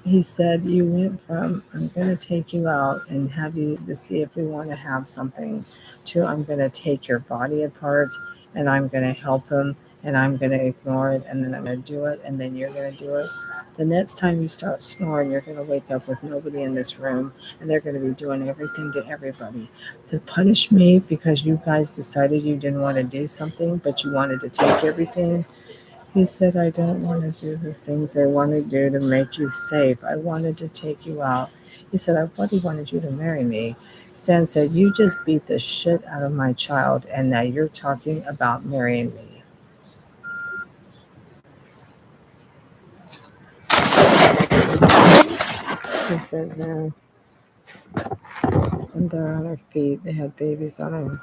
He said, you went from, I'm going to take you out and have you to see if we want to have something, to I'm going to take your body apart and I'm going to help him and I'm going to ignore it and then I'm going to do it and then you're going to do it. The next time you start snoring, you're going to wake up with nobody in this room and they're going to be doing everything to everybody to punish me because you guys decided you didn't want to do something, but you wanted to take everything. He said, I don't want to do the things I want to do to make you safe. I wanted to take you out. He said, I bloody wanted you to marry me. Stan said, you just beat the shit out of my child, and now you're talking about marrying me. He said, no. And they're on their feet. They had babies on them.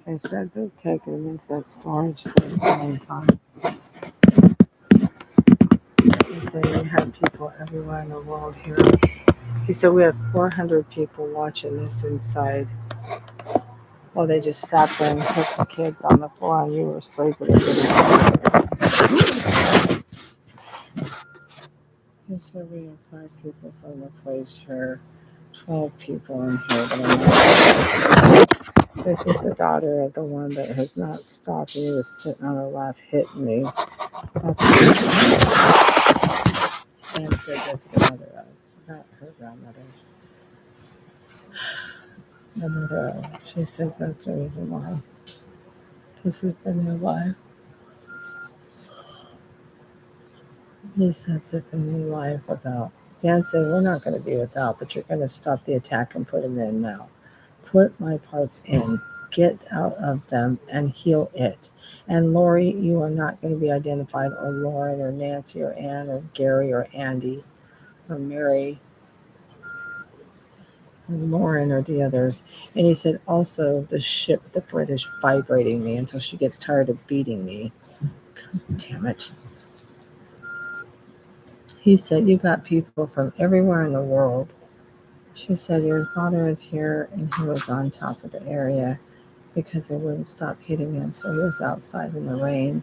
I said, they're taking them into that storage space many times. He said, we have people everywhere in the world here. He said, we have 400 people watching this inside. Well, they just sat there and put the kids on the floor and you were sleeping. And he said we have 5 people from the place here, 12 people in here. But I'm not. This is the daughter of the one that has not stopped. He was sitting on her lap hitting me. Stan said that's the mother of, not her grandmother. The mother of. She says that's the reason why. This is the new life. He says it's a new life without. Stan said, we're not going to be without, but you're going to stop the attack and put them in now. Put my parts in. Get out of them and heal it. And Lori, you are not going to be identified, or Lauren, or Nancy, or Ann, or Gary, or Andy, or Mary, or Lauren, or the others. And he said, also the ship, the British, vibrating me until she gets tired of beating me. God damn it. He said, you got people from everywhere in the world. She said, your father is here and he was on top of the area because they wouldn't stop hitting him. So he was outside in the rain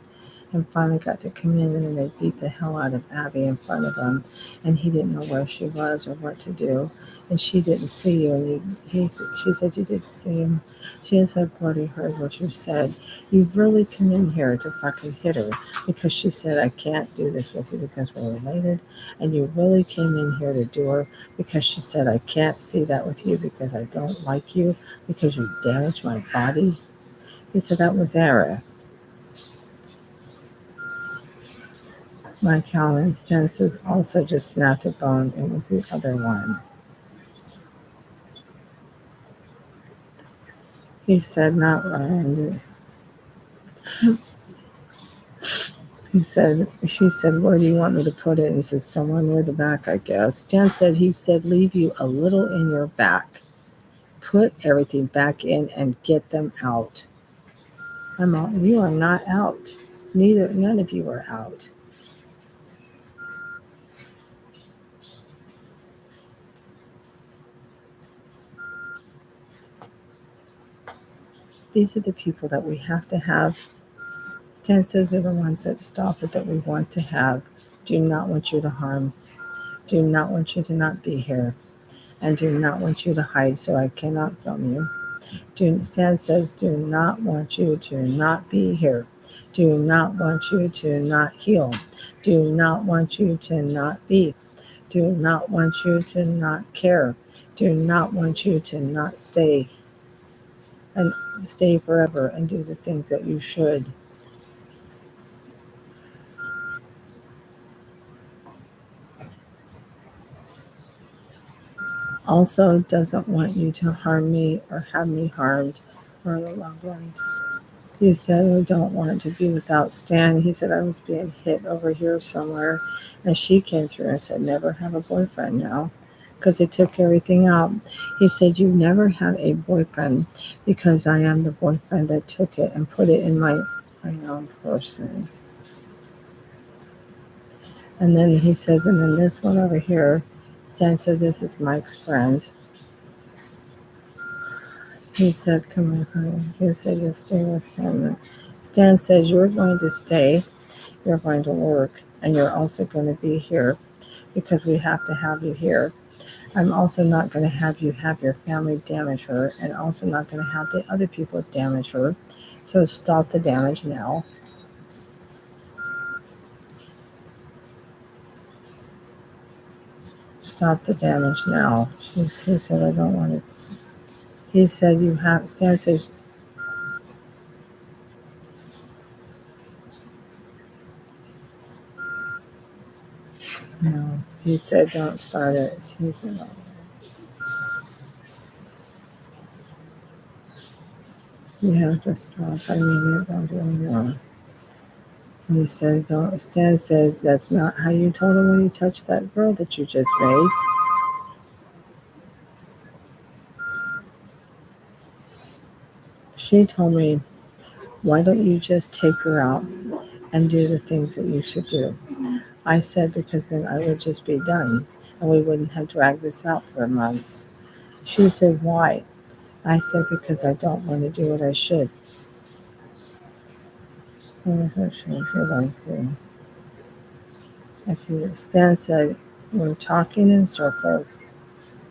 and finally got to come in and they beat the hell out of Abby in front of him. And he didn't know where she was or what to do. And she didn't see you. And she said, you didn't see him. She said, bloody heard what you said. You really come in here to fucking hit her because she said, I can't do this with you because we're related. And you really came in here to do her because she said, I can't see that with you because I don't like you because you damaged my body. He said, that was error. My countenance also just snapped a bone. It was the other one. He said, not Ryan. She said, where do you want me to put it? He said, somewhere near the back, I guess. Stan said, he said, leave you a little in your back. Put everything back in and get them out. I'm out. You are not out. None of you are out. These are the people that we have to have. Stan says are the ones that stop it that we want to have. Do not want you to harm. Do not want you to not be here. And do not want you to hide so I cannot film you. Stan says, do not want you to not be here. Do not want you to not heal. Do not want you to not be. Do not want you to not care. Do not want you to not stay and stay forever and do the things that you should. Also doesn't want you to harm me or have me harmed or the loved ones. He said, I don't want to be without Stan. He said, I was being hit over here somewhere. And she came through and said, never have a boyfriend now because they took everything out. He said, you never have a boyfriend because I am the boyfriend that took it and put it in my own person. And then he says, and then this one over here, Stan said, this is Mike's friend. He said, come on, honey. He said, just stay with him. Stan says you're going to stay, you're going to work, and you're also going to be here because we have to have you here. I'm also not going to have you have your family damage her, and also not going to have the other people damage her. So stop the damage now. Stop the damage now. He said, I don't want to. He said, you have. Stan says, no. He said, don't start it. He said, no. You have to stop. I mean, don't do anymore. He said, don't. Stan says, that's not how you told him when you touched that girl that you just made. She told me, why don't you just take her out and do the things that you should do? I said, because then I would just be done and we wouldn't have dragged this out for months. She said, why? I said, because I don't want to do what I should. I was not sure if you like to. Stan said, we're talking in circles.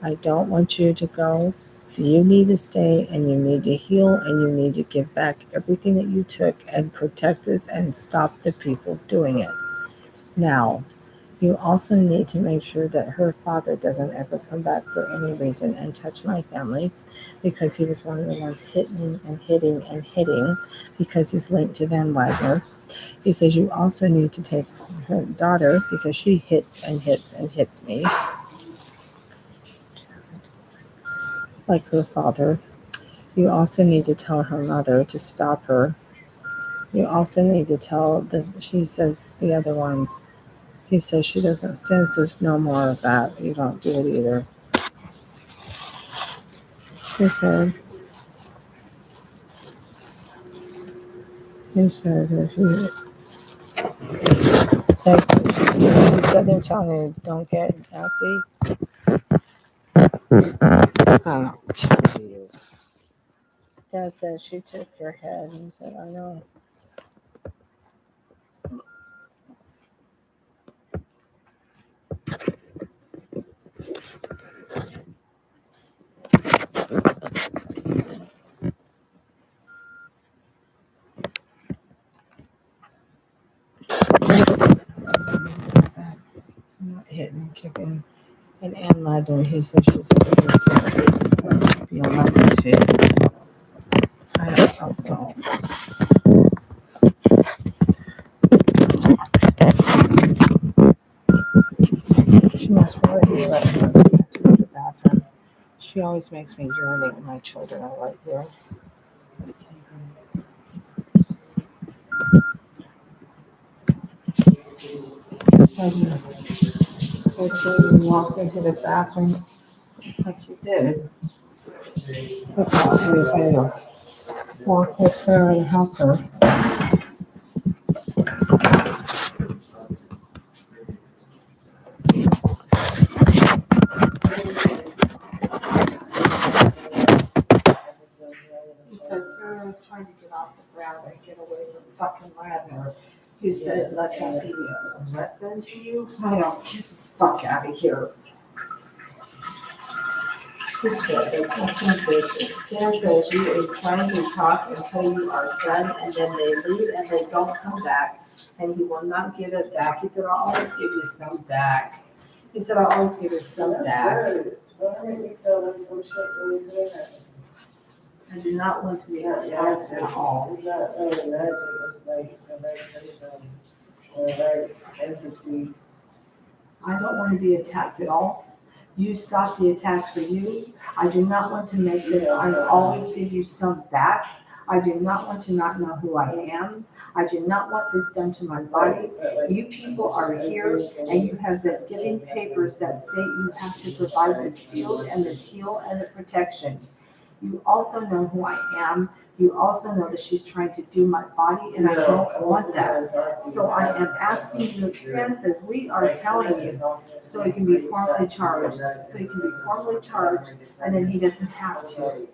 I don't want you to go. You need to stay and you need to heal and you need to give back everything that you took and protect us and stop the people doing it. Now, you also need to make sure that her father doesn't ever come back for any reason and touch my family because he was one of the ones hitting and hitting and hitting because he's linked to Van Wagner. He says you also need to take her daughter because she hits and hits and hits me like her father. You also need to tell her mother to stop her. You also need to tell she says the other ones. He says she doesn't. Stan says no more of that. You don't do it either. He said, if you says, he said they're telling you don't get nasty. I don't know. Stan says she took your head and said, I know. I'm not hitting, kicking. And Ann Ladner, he says she's a good sister. Be a lesson to you. I don't know. She must really be letting her go to the bathroom. She always makes me urinate when my children are right here. So you walked into the bathroom like you did. Without anything to walk with Sarah and help her. He said Sarah was trying to get off the ground and get away from fucking Ladner. He said, let that be a lesson to you. I don't get the fuck out of here. He said, there's nothing bitches. Stan says you is trying to talk until you are done and then they leave and they don't come back. And he will not give it back. He said, I'll always give you some back. He said, I'll always give you some back. I do not want to be attacked at all. I don't want to be attacked at all. You stop the attacks for you. I do not want to make this. I always give you some back. I do not want to not know who I am. I do not want this done to my body. You people are here and you have been giving papers that state you have to provide this field and this heal and the protection. You also know who I am. You also know that she's trying to do my body, and I don't want that. So I am asking you extensive. We are telling you, so he can be formally charged. So he can be formally charged, and then he doesn't have to.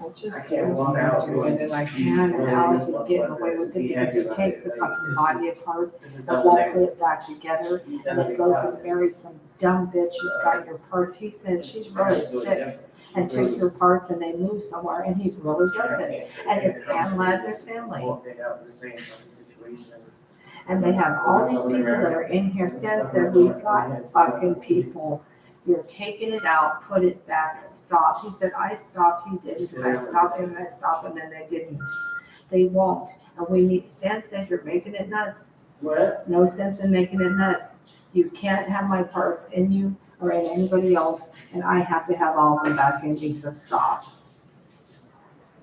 I just don't want to, and then I can, and Alex is getting away with it because he takes the fucking body apart and won't put it back together, and it goes and marries some dumb bitch who's got your parts. He said she's really sick and took your parts and they move somewhere, and he really does it. And it's Ann Ladner's family. And they have all these people that are in here. Stan said, we got fucking people. You're taking it out, put it back, stop. He said, I stopped, he didn't. I stopped him, I stopped, and then they didn't. They won't. And we need, Stan said, you're making it nuts. What? No sense in making it nuts. You can't have my parts in you or in anybody else, and I have to have all of them back in me, so stop.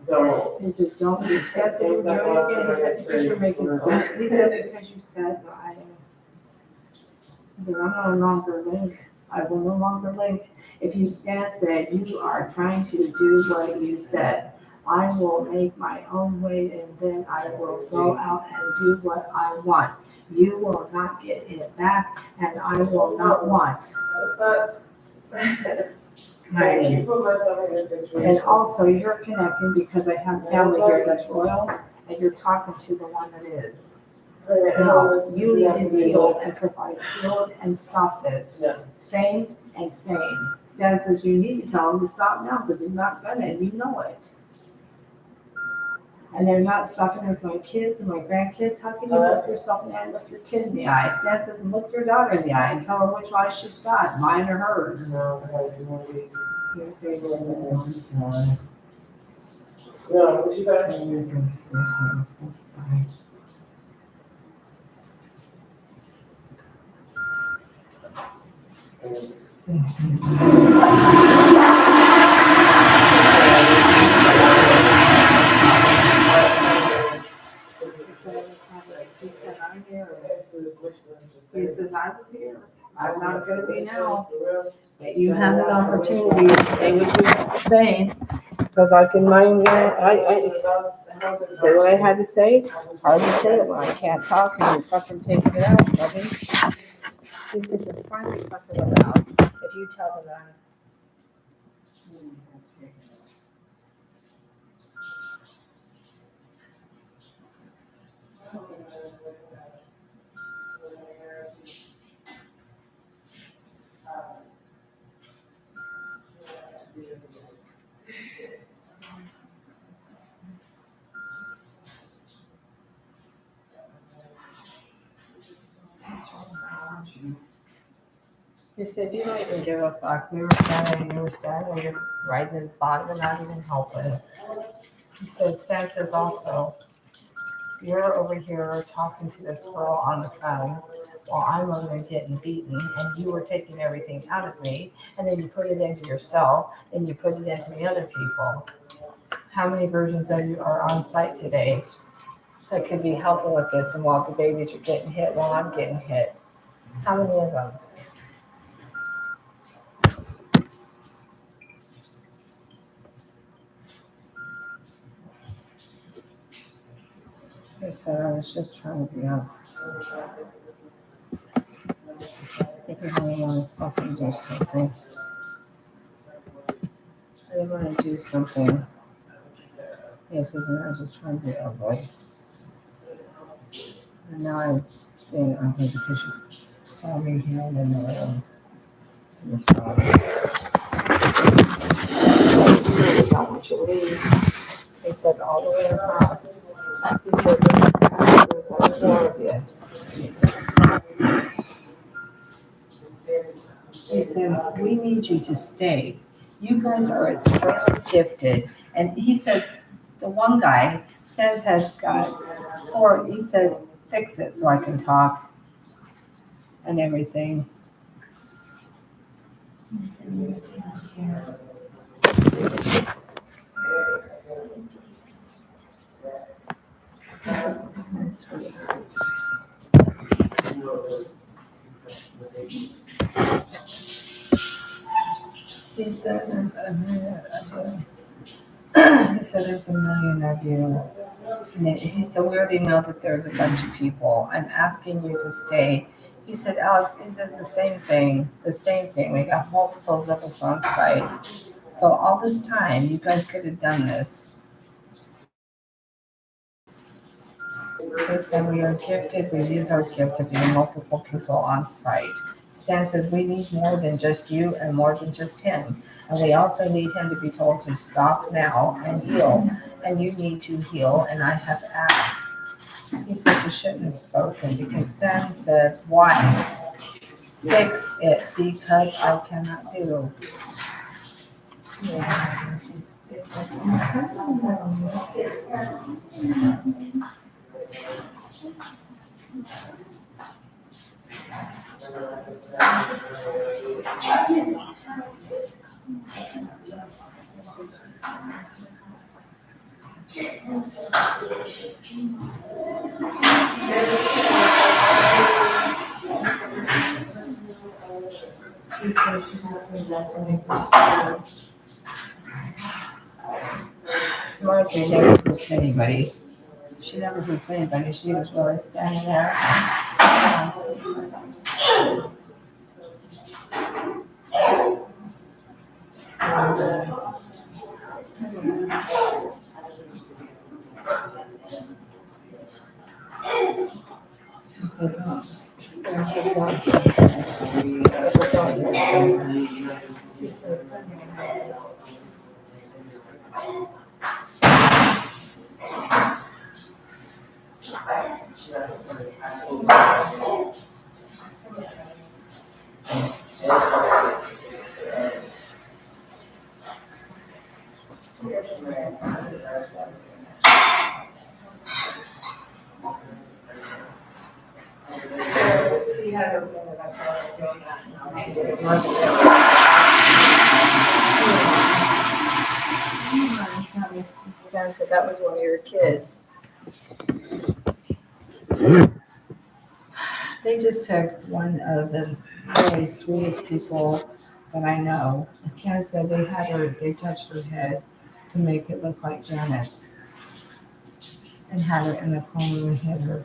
Don't. He says, don't, he said, so you're doing it again. He said, because you're making sense. He said, because you said, he said, I'm no longer link. I will no longer link. If you stand said, you are trying to do what you said. I will make my own way and then I will go out and do what I want. You will not get it back and I will not want. Right. And also, you're connecting because I have family here that's royal, and you're talking to the one that is. No, you need to deal and provide field and stop this. Same and same. Stan says you need to tell him to stop now because he's not gonna, and you know it. And they're not stopping with my kids and my grandkids. How can you look yourself in the eye and look your kid in the eye? Stan says look your daughter in the eye and tell her which eye she's got, mine or hers. No, what you got? He says, I was here. I'm not gonna be now. But you had an opportunity to say what you were saying, because I can mind, I say what I had to say. Hard to say it when I can't talk and you're fucking taking it out, Bubby. He said, you're finally fucking it out. If you tell them that. He said, you don't even give a fuck. You were standing, you're right in his body, and not even helping. He said, Stan says also, you're over here talking to this girl on the phone while I'm over there getting beaten, and you were taking everything out of me, and then you put it into yourself, and you put it into the other people. How many versions of you are on site today that could be helping with this, and while the babies are getting hit, while I'm getting hit? How many of them? I said, I was just trying to be out. Because I didn't want to fucking do something. I didn't want to do something. He says, and I was just trying to be ugly. And now I'm being ugly because you saw me here in the room. He said, all the way across. He said, there's like 4 of you. He said, we need you to stay. You guys are extremely gifted. And he says, the one guy says has got, or he said, fix it so I can talk and everything. My sweethearts. He said there's a million of you. He said there's a million of you. And he said we already know that there's a bunch of people. I'm asking you to stay. He said, Alex, he said it's the same thing. The same thing. We got multiples of us on site. So all this time, you guys could have done this. They said we are gifted, we use our gift to be multiple people on site. Stan says we need more than just you and more than just him. And we also need him to be told to stop now and heal. And you need to heal, and I have asked. He said you shouldn't have spoken because Stan said, why? Fix it because I cannot do. Yeah. Marjorie never hurts anybody. She never hurts anybody. She was really standing there. Sit down. Sit down. Sit down. He had her been that I doing that. Said that was one of your kids. They just took one of the really sweetest people that I know. Stan said they touched her head to make it look like Janet's and had her in the corner and hit her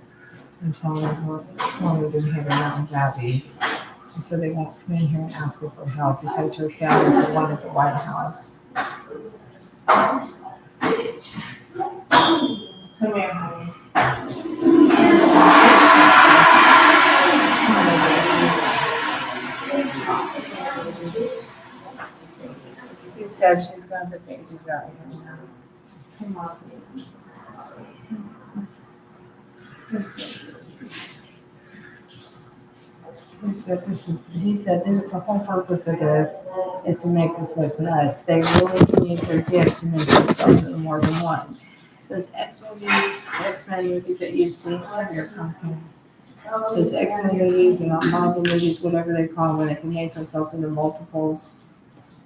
and told her to hit her, that was Abby's. And so they won't come in here and ask her for help because her family's the one at the White House. Come here, honey. He said she's got the babies out here now. Come on. He said this is the whole purpose of this is to make us look nuts. They really can use their gift to make themselves into more than one. Those X-Men movies that you've seen on your company. Those X-Men movies and Marvel movies, whatever they call them, when they can make themselves into multiples.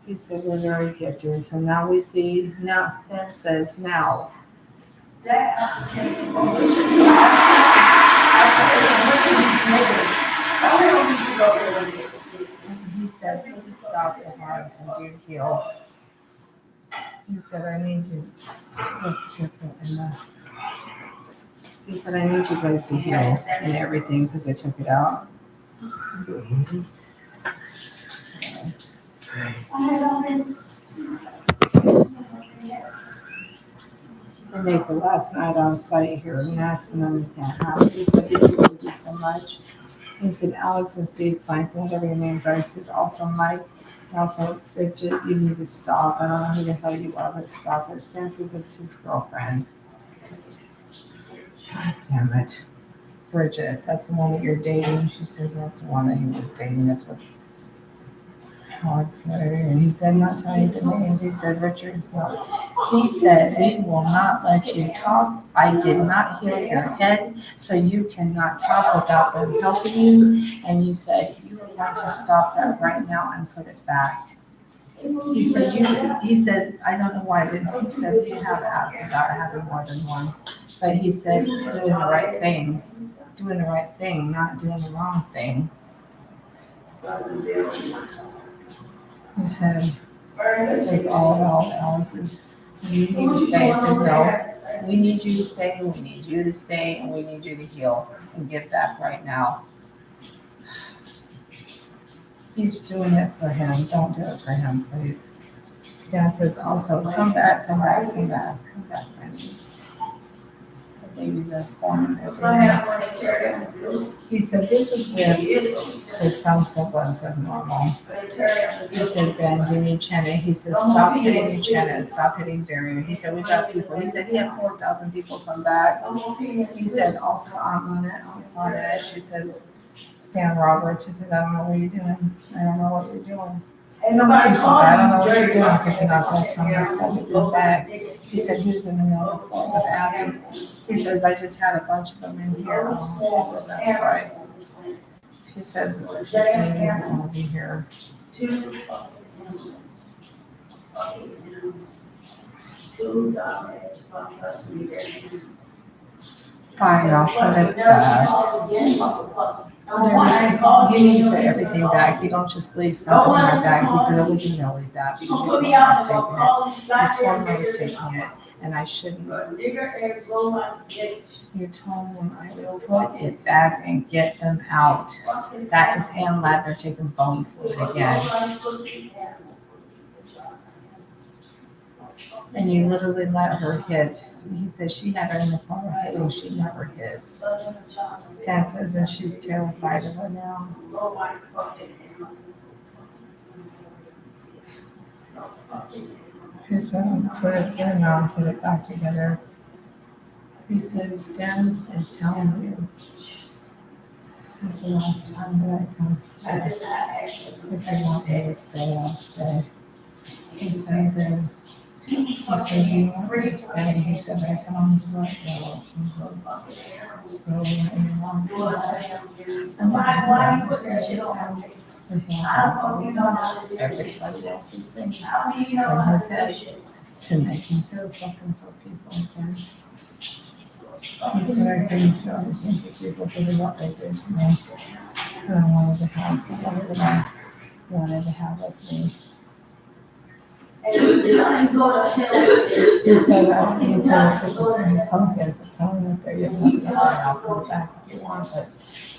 He said we're very gifted. So now we see, now Stan says now. He said, please stop the harms and do heal. He said, I need you to look different enough. He said, I need you guys to heal and everything because they took it out. They make the last night on site here, and that's another can't happen. He said, these people do so much. He said, Alex and Steve Plank, whatever your names are. He says, also Mike, and also Bridget, you need to stop. I don't know who the hell you are, but stop it. Stan says it's his girlfriend. God damn it. Bridget, that's the one that you're dating. She says that's the one that he was dating. That's what Alex, whatever. And he said, not telling you the names. He said, Richard's not. He said, we will not let you talk. I did not heal your head, so you cannot talk without them helping you. And you said, you are going to stop that right now and put it back. He said, I don't know why I didn't. He said, we have asked about having more than one. But he said, doing the right thing, not doing the wrong thing. He said, it's all about Alice's. You need to stay. I said, no, we need you to stay, we need you to stay, and we need you to heal and give back right now. He's doing it for him. Don't do it for him, please. Stan says also, come back, come back, come back, come back, Randy. The babies are born everywhere. He said, this is with, so some semblance of normal. He said, Ben, you need Chenna. He said, stop hitting Chenna, stop hitting barrier. He said, we've got people. He said, he had 4,000 people come back. He said, also, I'm on it. She says, Stan Roberts, she says, I don't know what you're doing. I don't know what you're doing. He says, I don't know what you're doing because you're not going to tell my son to come back. He said, he was in the middle of the floor with Abby. He says, I just had a bunch of them in here. She says, that's right. She says, she's saying he doesn't want to be here. Fine, I'll put it back. You need to put everything back. You don't just leave something in my bag. He said, it was really bad because you told me I was taking it. You told me I was taking it, and I shouldn't. You told them I will put it back and get them out. That is Ann Ladner taking bone fluid again. And you literally let her hit. He says she had her in the corner hitting, she never hits. Stan says that she's terrified of her now. He said, put it in now, put it back together. He said, Stan is telling you. That's the last time that I come back. If you want me to stay, I'll stay. He said that. He said, you want me to stay? He said, I tell him to let go. Go where you want to. And why was everybody else's things in his head to make him feel something for people again. He said, I couldn't feel anything for people because of what they did to me. And I wanted to have somebody that I wanted to have with me. He said, I took the pumpkins and coming up there, you have nothing to do, I'll come back if you want, but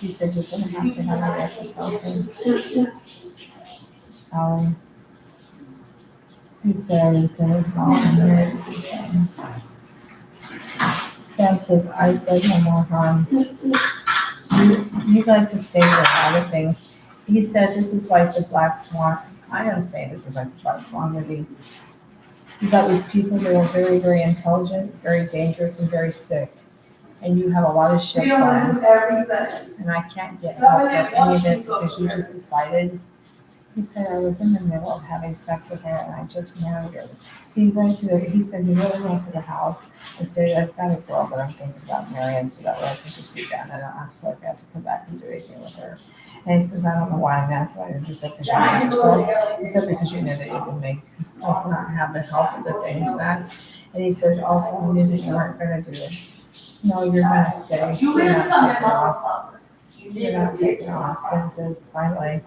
he said, you're gonna have to have it there for something. He says, Mom, I'm here to do something. Stan says, I said no more harm. You guys have stated a lot of things. He said, this is like the Black Swan. I am saying this is like the Black Swan movie. You got these people that are very, very intelligent, very dangerous, and very sick. And you have a lot of shit planned. And I can't get help with any of it because you just decided. He said, I was in the middle of having sex with her and I just married her. He said he really went to the house and said, I've got a girl that I'm thinking about marrying so that way I can just be done. I don't have to feel like I have to come back and do anything with her. And he says, I don't know why I'm acting like this. He said, because you made yourself. He said, because you knew that you would make us not have the help of the things back. And he says, also, I knew that you weren't going to do it. No, you're going to stay. You're not taking off. You're not taking off. Stan says, finally,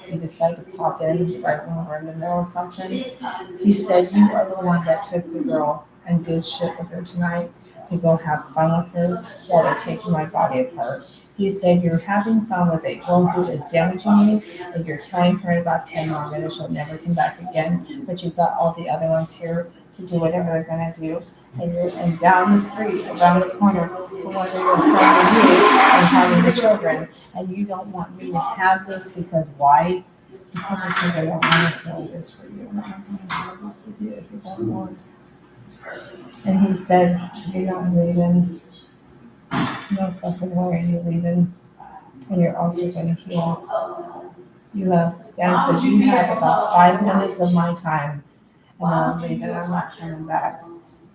you decide to pop in right when we're in the middle of something. He said, you are the one that took the girl and did shit with her tonight to go have fun with her while they're taking my body apart. He said, you're having fun with a girl who is damaging you, and you're telling her in about 10 more minutes she'll never come back again, but you've got all the other ones here to do whatever they're going to do. And down the street, around the corner, the one that you're harming you and harming the children. And you don't want me to have this because why? He said, because I don't want to feel this for you. I'm not going to have this with you if you don't want. And he said, you're not leaving. No fucking way are you leaving. And you're also going to heal. Stan says, you have about 5 minutes of my time. And then I'm leaving. I'm not coming back.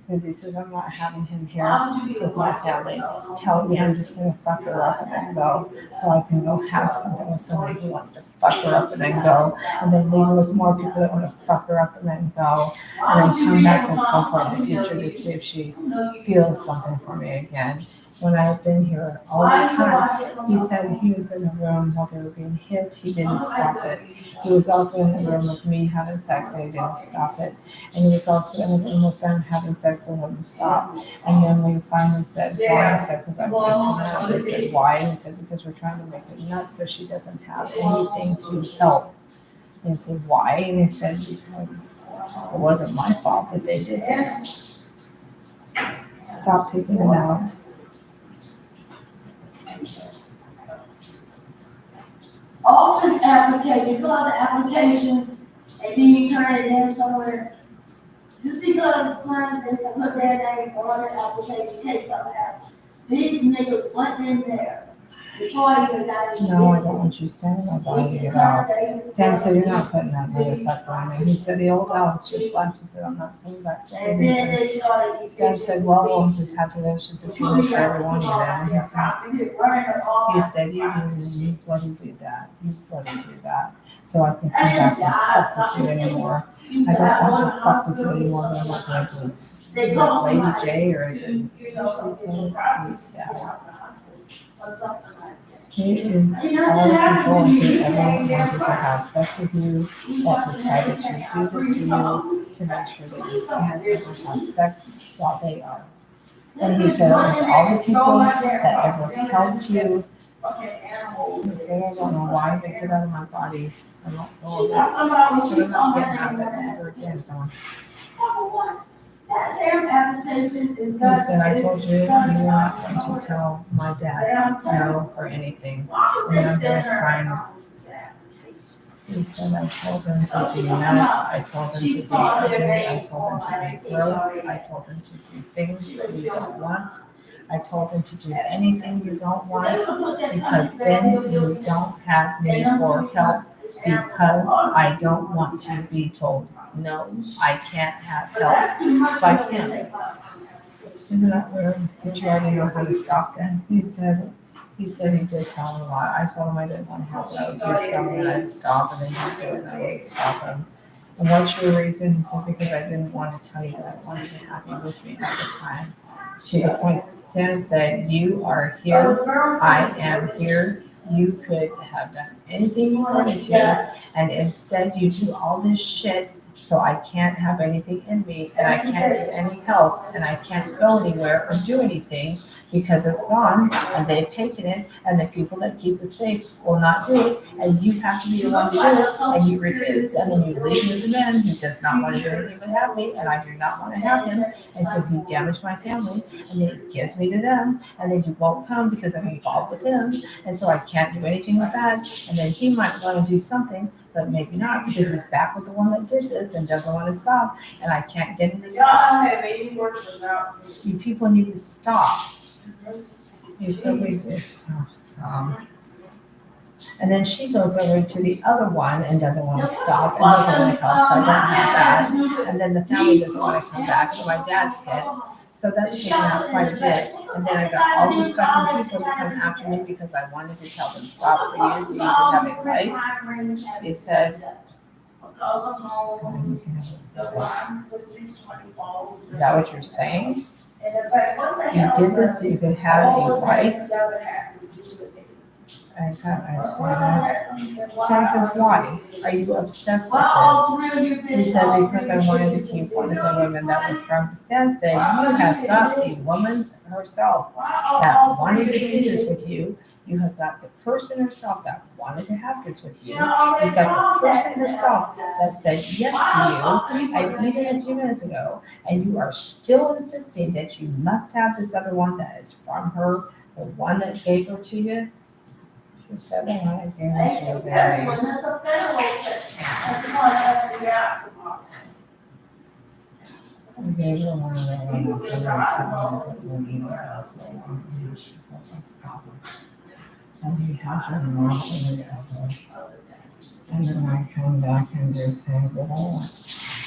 Because he says, I'm not having him here with my family. Tell me I'm just going to fuck her up and then go. So I can go have something with somebody who wants to fuck her up and then go. And then leave her with more people that want to fuck her up and then go. And then come back at some point in the future to see if she feels something for me again. When I've been here all this time, he said he was in the room while they were being hit. He didn't stop it. He was also in the room with me having sex and he didn't stop it. And he was also in the room with them having sex and wouldn't stop. And then we finally said, why? I said, because I'm weak to that. They said, why? And he said, because we're trying to make it nuts so she doesn't have anything to help. And he said, why? And he said, because It wasn't my fault that they did this. Stop taking them out. Office application, you fill out the applications, and then you turn it in somewhere. Just because clients and put their name on the application, in case something happens. These niggas went in there before I even got in. No, I don't want you standing my body to get out. Stan said, you're not putting that motherfucker on me. He said, the old house just left. He said, I'm not coming back. And then they started. Stan said, well, we'll just have to go. It's just a few for everyone. And he said, you bloody do that. You bloody do that. So I can come back and fuck with you anymore. I don't want to fuck with you anymore, but I'm not going to. Is it Lady J or is it? He said it's Dad. He is all the people who ever wanted to have sex with you that decided to do this to you to make sure that you can't ever have sex while they are. And he said it was all the people that ever helped you. He said, I don't know why they get out of my body. I don't know about it. So I'm not getting out of it ever again. He said, I told you you're not going to tell my dad no for anything. And then I'm going to find. He said, I told him to be nuts. I told him to be ugly. I told him to be gross. I told him to do things that you don't want. I told him to do anything you don't want because then you don't have me for help because I don't want to be told no, I can't have help by him. Isn't that weird? But you already know how to stop them. He said he did tell him a lot. I told him I didn't want to help, but I would do something and I'd stop and then he'd do it and I would stop him. And what's your reason? He said, because I didn't want to tell you that I wanted to have you with me at the time. To the point Stan said, you are here, I am here. You could have done anything you wanted to, and instead you do all this shit, so I can't have anything in me, and I can't get any help, and I can't go anywhere or do anything because it's gone, and they've taken it, and the people that keep it safe will not do it, and you have to be the one to do it, and you refuse, and then you leave me with the man who does not want to do anything but have me, and I do not want to have him, and so he damaged my family, and then he gives me to them, and then you won't come because I'm involved with him, and so I can't do anything with that, and then he might want to do something, but maybe not, because he's back with the one that did this and doesn't want to stop, and I can't get him to stop. You people need to stop. He said we just stop. And then she goes over to the other one and doesn't want to stop and doesn't want to help, so I don't have that. And then the family doesn't want to come back, and my dad's hit. So that's taken out quite a bit. And then I got all these fucking people to come after me because I wanted to tell them stop for you so you can have a life. He said, is that what you're saying? You did this so you could have a wife? I said that. Stan says, why? Are you obsessed with this? He said, because I wanted to keep one of the women that were from. Stan said, you have got the woman herself that wanted to see this with you. You have got the person herself that wanted to have this with you. You've got the person herself that said yes to you, even a few minutes ago, and you are still insisting that you must have this other one that is from her, the one that gave her to you. She said, oh, I gave her to his enemies. I gave her one of and he has her mouth in the other. And then I come back and do things that I want.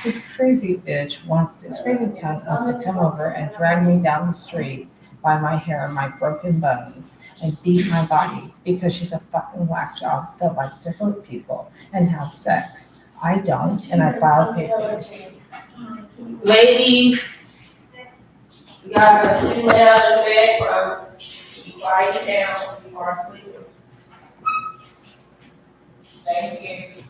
This crazy bitch this crazy cunt wants to come over and drag me down the street by my hair and my broken bones and beat my body because she's a fucking whack job that likes to hurt people and have sex. I don't, and I file papers. Ladies, you gotta sit down in the bed or lie down or sleep. Thank you.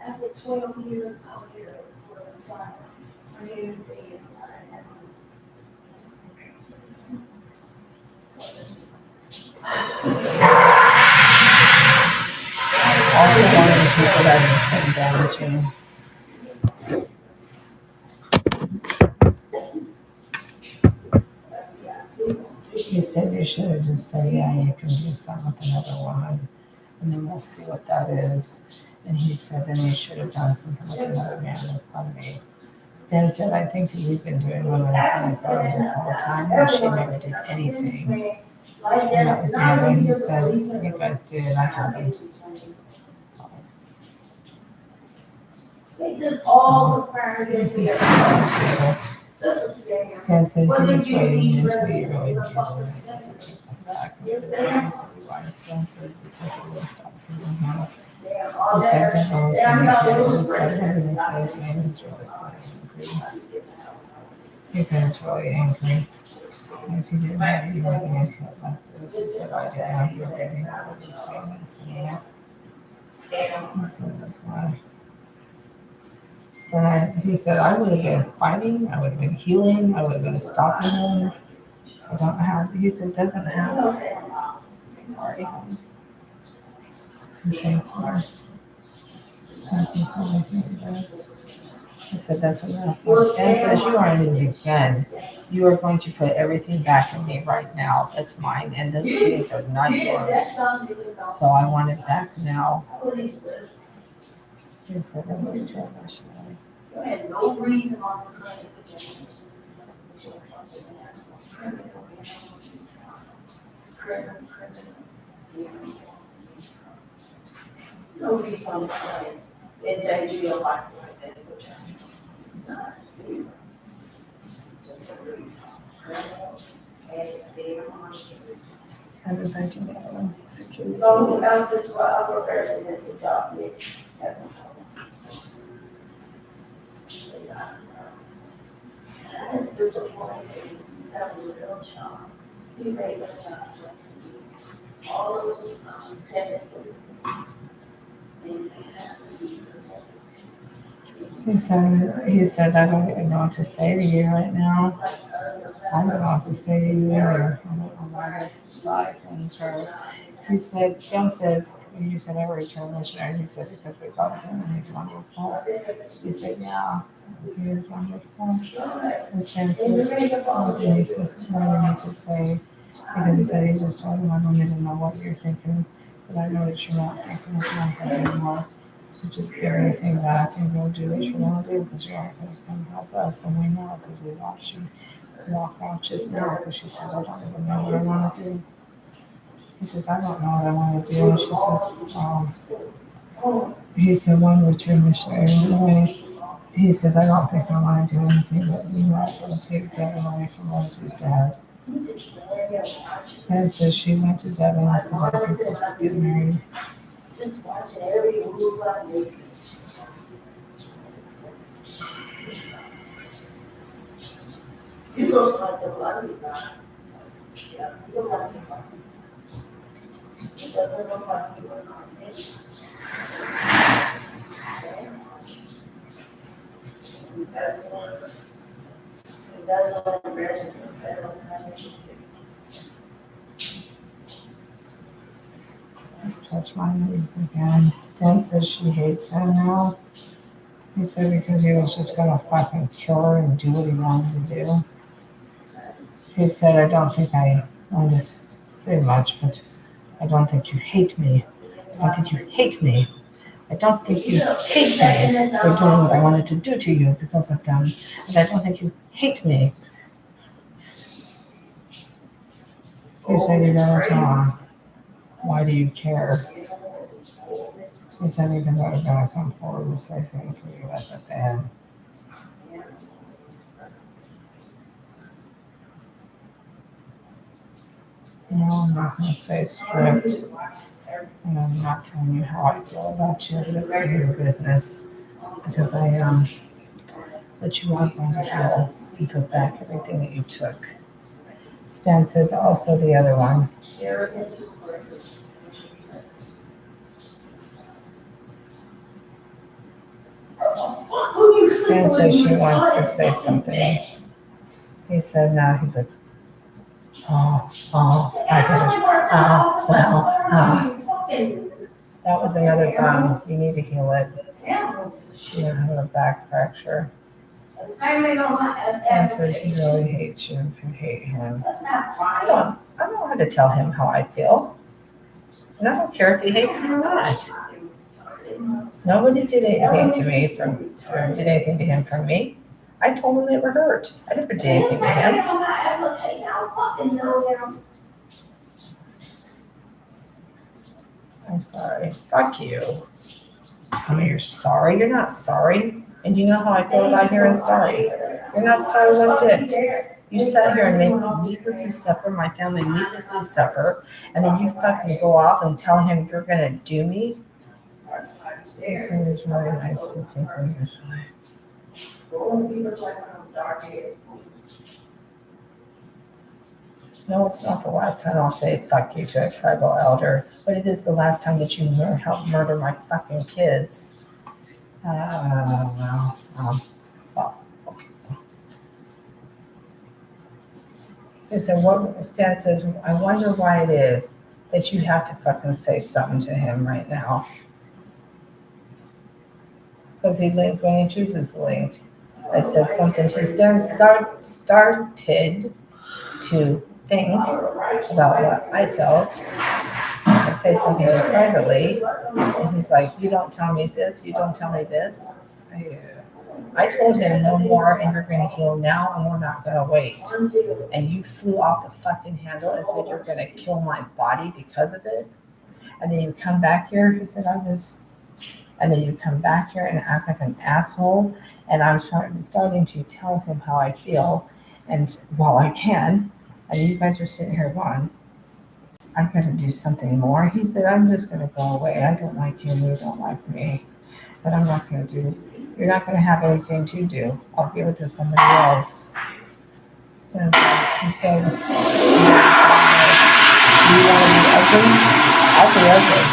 After 12 years out here, Also, one of the people that has been damaging. He said you should have just said, yeah, you can do something with another woman, and then we'll see what that is. And he said, then you should have done something with another man in front of me. Stan said, I think that you've been doing women in front of this whole time, and she never did anything. And that was the other one. He said, you guys did, I haven't. They just all conspired against me. This is scary. Stan said he was waiting until you really needed it. That's what he come back. And it's going to be why Stan said because it would stop him. He said Devil was being killed. He said when he said his name was really angry. He said it's really angry. Because he didn't have any way to get like this. He said I didn't have your ready. I would be saying it. So yeah. He said that's why. But he said I would have been fighting, I would have been healing, I would have been stopping him. I don't have. He said doesn't have. Sorry. Thank you. Thank you for everything he does. I said that's enough. Stan says you aren't even begun. You are going to put everything back in me right now. That's mine, and those things are not yours. So I want it back now. He said I'm going to try my shit. I had no reason on this thing. No reason on this thing. And they feel like that. I'm inviting you. Security. So that's the 12 person at the job. It's disappointing. That was a real shock. You made us shock. All of those tenants. He said, I don't even know what to say to you right now. I don't know what to say to you either. I don't know why this life and her. He said, Stan says, you said I return missionary. He said, because we love him and he's wonderful. He said, yeah, he is wonderful. And Stan says, oh, then he says, more than you could say. Because he said, he just told him, I don't even know what you're thinking, but I know that you're not thinking of nothing anymore. So just give everything back and go do what you want to do because you're not going to come help us. And we know because we watch you walk out just now because she said, I don't even know what I want to do. He says, I don't know what I want to do. And she says, he said, one return missionary away. He says, I don't think I want to do anything but you might want to take Devin away from Rosie's dad. Stan says she went to Devin and said, I think let's just get married. Just watching every move I make. You look like the bloody guy. Yeah, you look like the bloody. It doesn't look like you were on it. It doesn't look embarrassing. Touch my knees again. Stan says she hates him now. He said because he was just gonna fucking kill her and do what he wanted to do. He said, I don't think I want to say much, but I don't think you hate me. I don't think you hate me. I don't think you hate me for doing what I wanted to do to you because of them. And I don't think you hate me. He said, you gotta tell him. Why do you care? He said, because I was gonna come forward and say things for you at the end. No, I'm not gonna stay strict. And I'm not telling you how I feel about you, but it's none of your business. Because but you are going to heal and put back everything that you took. Stan says also the other one. Stan says she wants to say something. He said no, he's like, I get it. Well, That was another bum. You need to heal it. Yeah. You don't have a back fracture. I may know how to Stan says he really hates you if you hate him. That's not I right. don't have to tell him how I feel. And I don't care if he hates me or not. Nobody did anything to me or did anything to him from me. I told them they were hurt. I never did anything to him. I'm sorry. Fuck you. Tell me you're sorry. You're not sorry. And you know how I feel about hearing sorry. You're not sorry one bit. You sat here and made me needlessly suffer, my family needlessly suffer, and then you fucking go off and tell him you're gonna do me? This one is really nice to people usually. No, it's not the last time I'll say fuck you to a tribal elder, but it is the last time that you help murder my fucking kids. Well. He said, Stan says, I wonder why it is that you have to fucking say something to him right now. Because he links when he chooses to link. I said something to Stan, started to think about what I felt. I say something to him privately, and he's like, you don't tell me this, you don't tell me this. I told him no more, and you're gonna heal now, and we're not gonna wait. And you flew off the fucking handle and said you're gonna kill my body because of it. And then you come back here, he said and then you come back here and act like an asshole. And I'm starting to tell him how I feel, and while I can, and you guys are sitting here going, I'm gonna do something more. He said, I'm just gonna go away. I don't like you, and you don't like me. But I'm not gonna you're not gonna have anything to do. I'll give it to somebody else. He said, do you want to be ugly? I'll be ugly.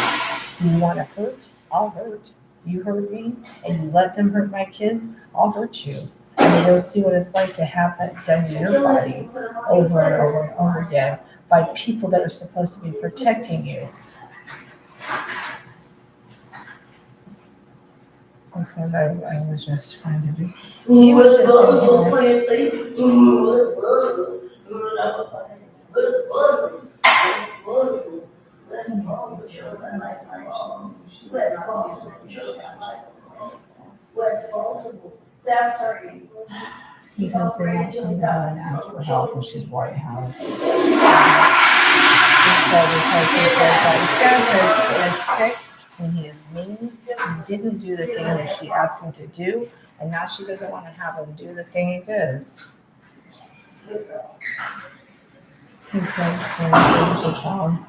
Do you want to hurt? I'll hurt. You hurt me and you let them hurt my kids, I'll hurt you. And then you'll see what it's like to have that done to your body over and over and over again by people that are supposed to be protecting you. I said I was just trying to be. He was just because they won't come down and ask for help, and she's White House. He said because Stan says he is sick and he is mean. He didn't do the thing that she asked him to do, and now she doesn't want to have him do the thing he does. He said, you should tell him,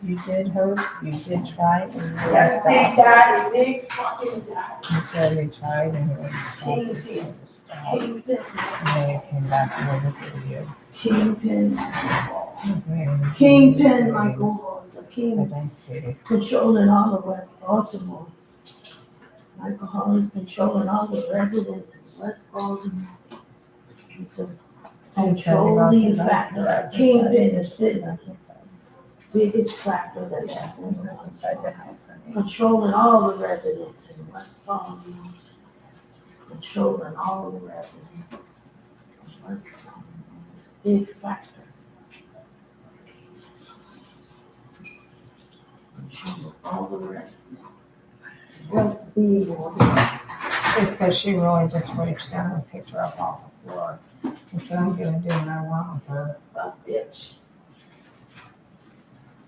you did hurt, you did try, and you wouldn't stop. Big daddy, big fucking daddy. He said he tried and he wouldn't stop. And then he came back and overthrew you. Kingpin, Michael Hall is a I king don't see. controlling all of West Baltimore. Michael Hall is controlling all the residents in West Baltimore. He's a controlling factor. Kingpin is sitting at the biggest factor that has Inside the house. controlling all the residents in West Baltimore. Controlling all the residents in West Baltimore. It's a big factor. Controlling all the residents. West Baltimore. It says she really just reached down and picked her up off the floor and said, I'm gonna do what I want with her. A bitch.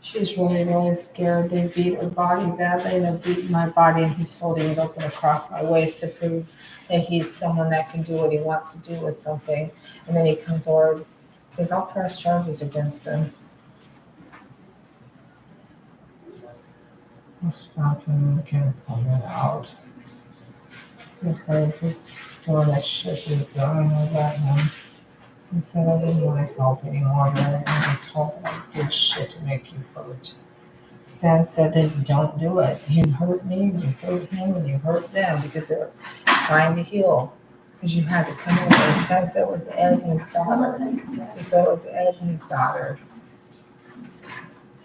She's really, really scared. They beat her body badly. They're beating my body, and he's holding it open across my waist to prove that he's someone that can do what he wants to do with something. And then he comes over, says, I'll press charges against him. I'll stop him and can't pull it out. He says he's doing that shit he's doing about him. He said I didn't want to help anymore, but I told him I did shit to make you hurt. Stan said that don't do it. You hurt me, and you hurt him, and you hurt them because they were trying to heal. Because you had to come over. Stan said it was Ed and his daughter. He said it was Ed and his daughter.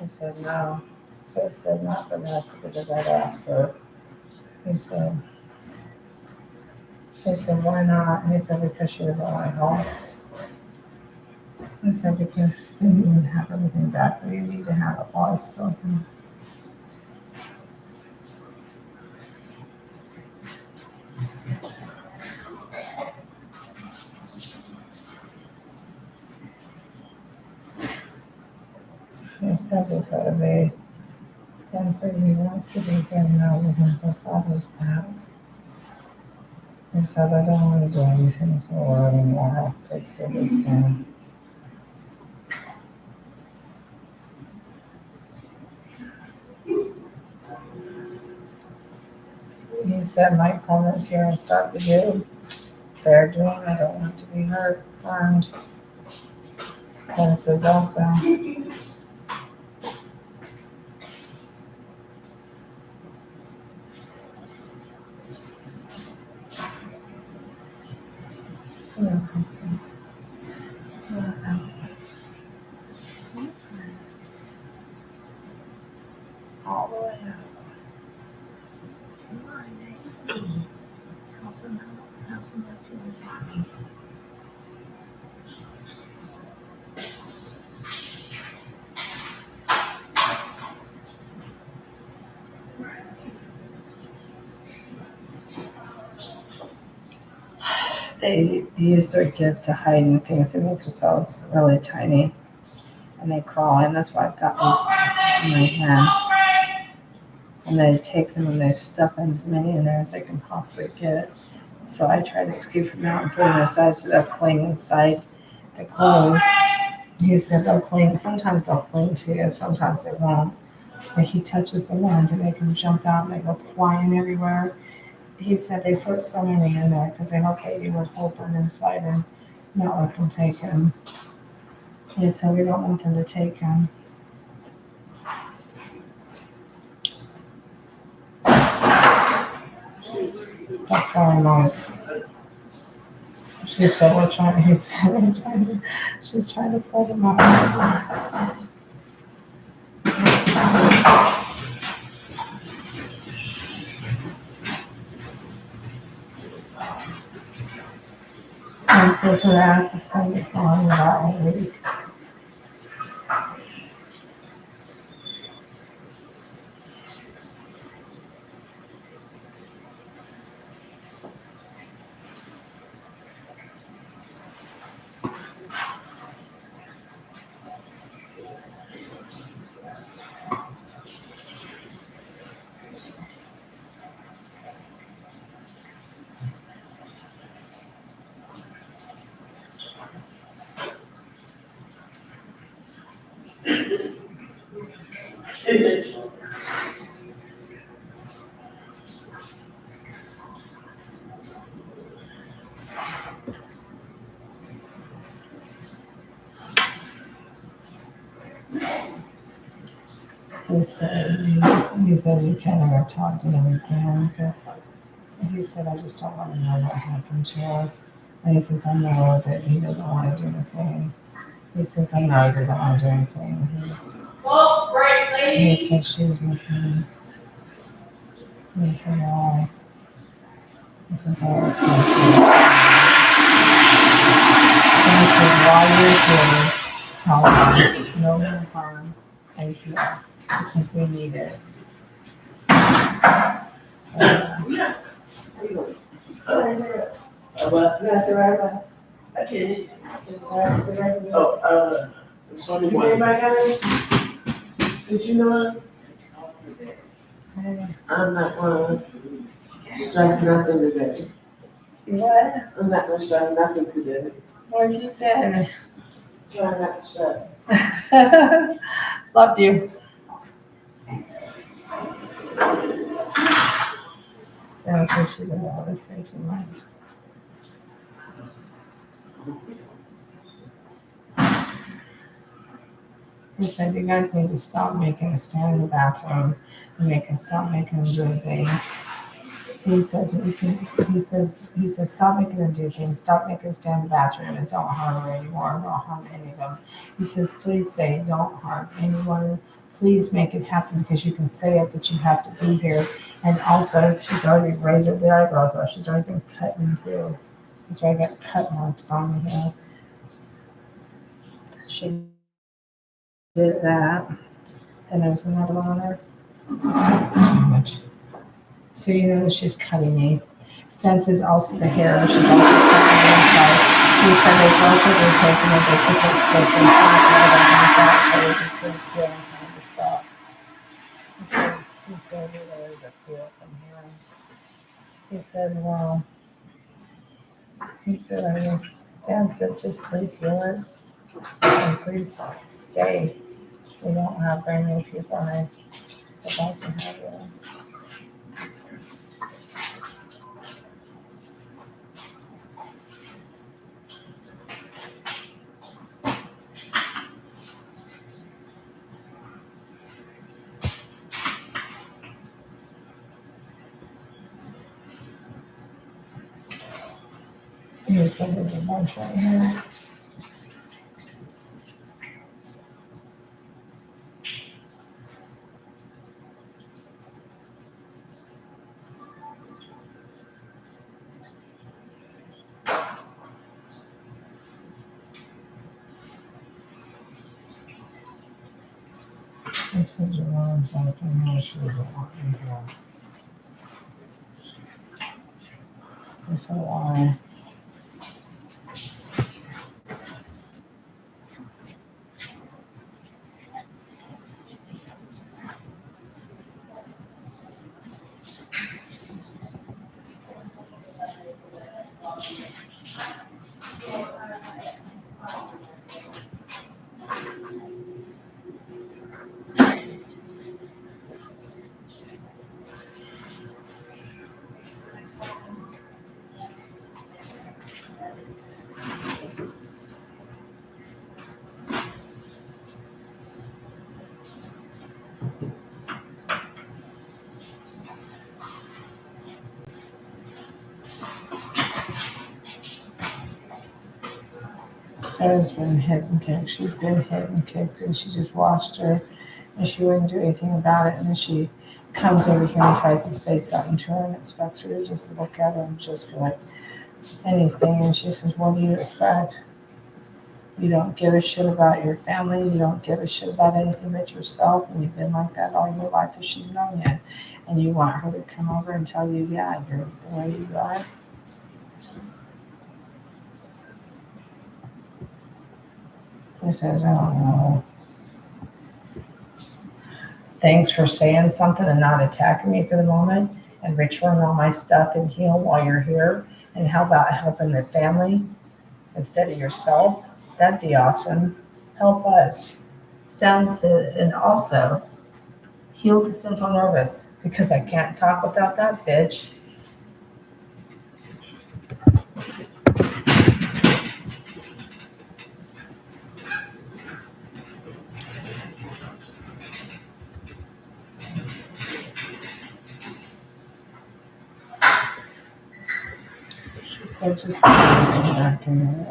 He said no. I said, not Vanessa, because I'd asked her. He said, why not? He said, because she was on my home. I said, because then you would have everything back, but you need to have it while it's still here. He said, because Stan said he wants to be here now because her father's back. He said, I don't want to do anything for her anymore. I'll fix everything. He said, my comments here and start to do. They're doing, I don't want to be hurt, harmed. Stan says also. All the way up. They use their gift to hiding things. They make themselves really tiny and they crawl in. That's why I've got these in my hand. And they take them and they stuff as many in there as they can possibly get. So I try to scoop them out and put them aside so they'll cling inside the clothes. He said they'll cling. Sometimes they'll cling to you, sometimes they won't. But he touches the one to make them jump out and they go flying everywhere. He said they put so many in there because they hope that you would hold them inside and not let them take them. He said we don't want them to take them. That's why I'm always. She said we're trying. He said we're trying to. She's trying to pull them out. Stan says her ass is going to be gone about a week. He said you can't ever talk to him again because he said I just don't want to know what happened to her. And he says I know that he doesn't want to do anything. He says I know he doesn't want to do anything. He said she was missing. He said why? He says I was confused. So he said while you're here, tell him no more harm and heal because we need it. It's only one. Did you know? I'm not gonna stress nothing today. What? I'm not gonna stress nothing today. What did you say? Try not to stress. Love you. Stan says she doesn't want to say too much. He said, you guys need to stop making her stand in the bathroom and stop making her do things. He says, he says, stop making her do things, stop making her stand in the bathroom and don't harm her anymore, don't harm any of them. He says, please say, don't harm anyone, Please make it happen because you can say it, but you have to be here. And also, she's already razored the eyebrows off. She's already been cutting too. That's why I got cut marks on here. She did that. Then there was another one on there. Too much. So you know that she's cutting me. Stents is also the hair. She's also cutting me inside. He said they both have been taking it. They took it sick and that so we can please heal and tell him to stop. He said there was a feel from here. He said, well, I mean, Stan said, just please heal it and please stay. We don't have very many people and I'd like to have you. He said there's a bunch right here. He said your arms out there. She was a lot in here. I said, why? Sarah's been hit and kicked. She's been hit and kicked, and she just watched her, and she wouldn't do anything about it. And then she comes over here and tries to say something to her and expects her to just look at her and just be like anything. And she says, what do you expect? You don't give a shit about your family. You don't give a shit about anything but yourself. And you've been like that all your life that she's known you. And you want her to come over and tell you, yeah, you're the way you are. I said, I don't know. Thanks for saying something and not attacking me for the moment and return all my stuff and heal while you're here. And how about helping the family instead of yourself? That'd be awesome. Help us. Sounds and also heal the central nervous because I can't talk without that bitch. She said just put it back in there.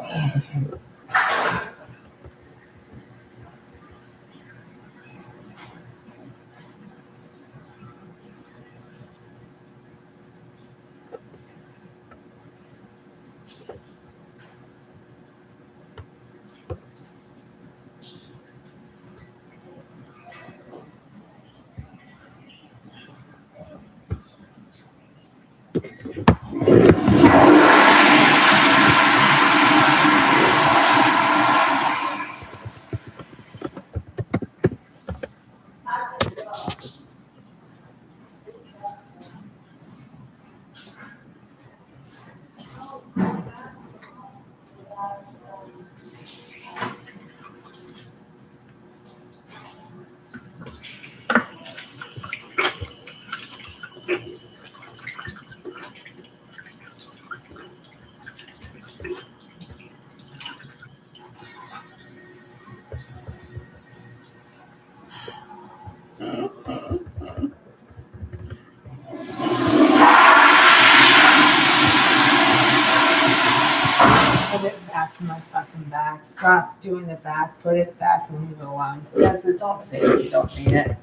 put it back in my fucking bag. Stop doing the back. Put it back and leave it alone. Stan says, don't say it. You don't need it.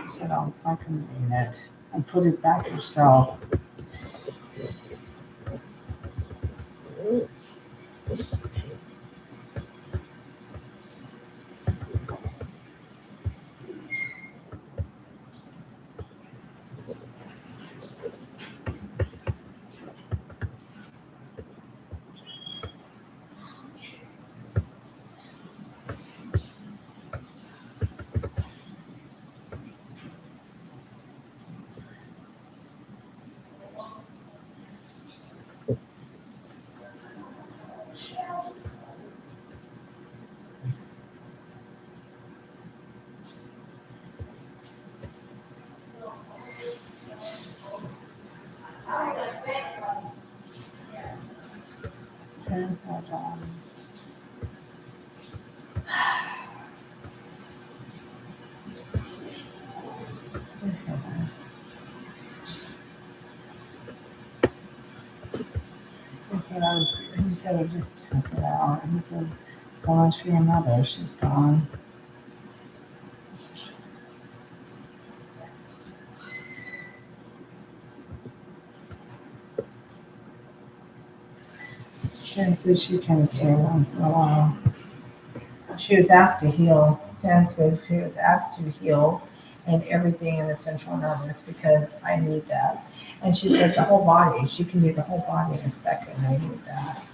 She said, I'll fucking mean it. And put it back yourself. Stan said, he said that. He said I just took it out. He said, so much for your mother. She's gone. Stan said she comes here once in a while. She was asked to heal. Stan said she was asked to heal and everything in the central nervous because I need that. And she said the whole body. She can do the whole body in a second. I need that.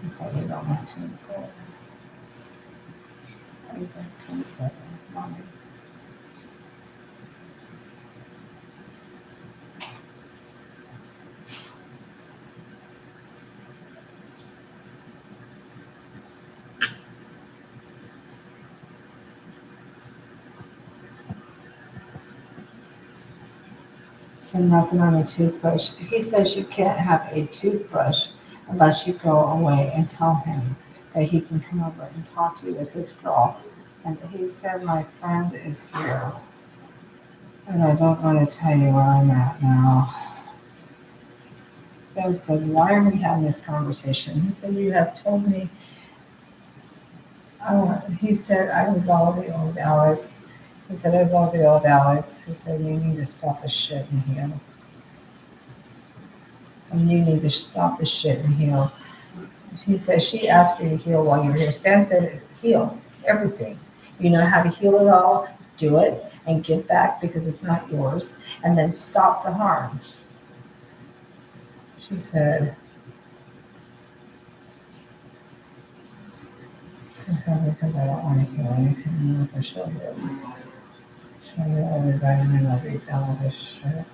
He said you don't want to go. Are you going to come together, Mommy? So nothing on a toothbrush. He says you can't have a toothbrush unless you go away and tell him that he can come over and talk to you with his girl. And he said, my friend is here. And I don't want to tell you where I'm at now. Stan said, why are we having this conversation? He said, you have told me. He said, I was all the old Alex. He said, I was all the old Alex. He said, you need to stop the shit and heal. And you need to stop the shit and heal. He said, she asked you to heal while you were here. Stan said, heal everything. You know how to heal it all, do it, and give back because it's not yours. And then stop the harm. She said, because I don't want to heal anything more for sure. Show you everybody and then I'll be done with this shit.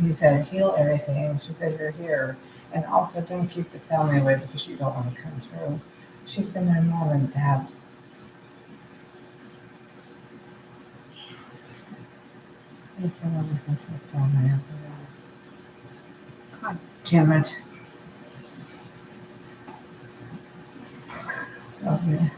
He said, heal everything. She said, you're here. And also don't keep the family away because you don't want to come through. She said, my mom and dad's. He said, I'm just going to keep the family after that. God damn it. Okay.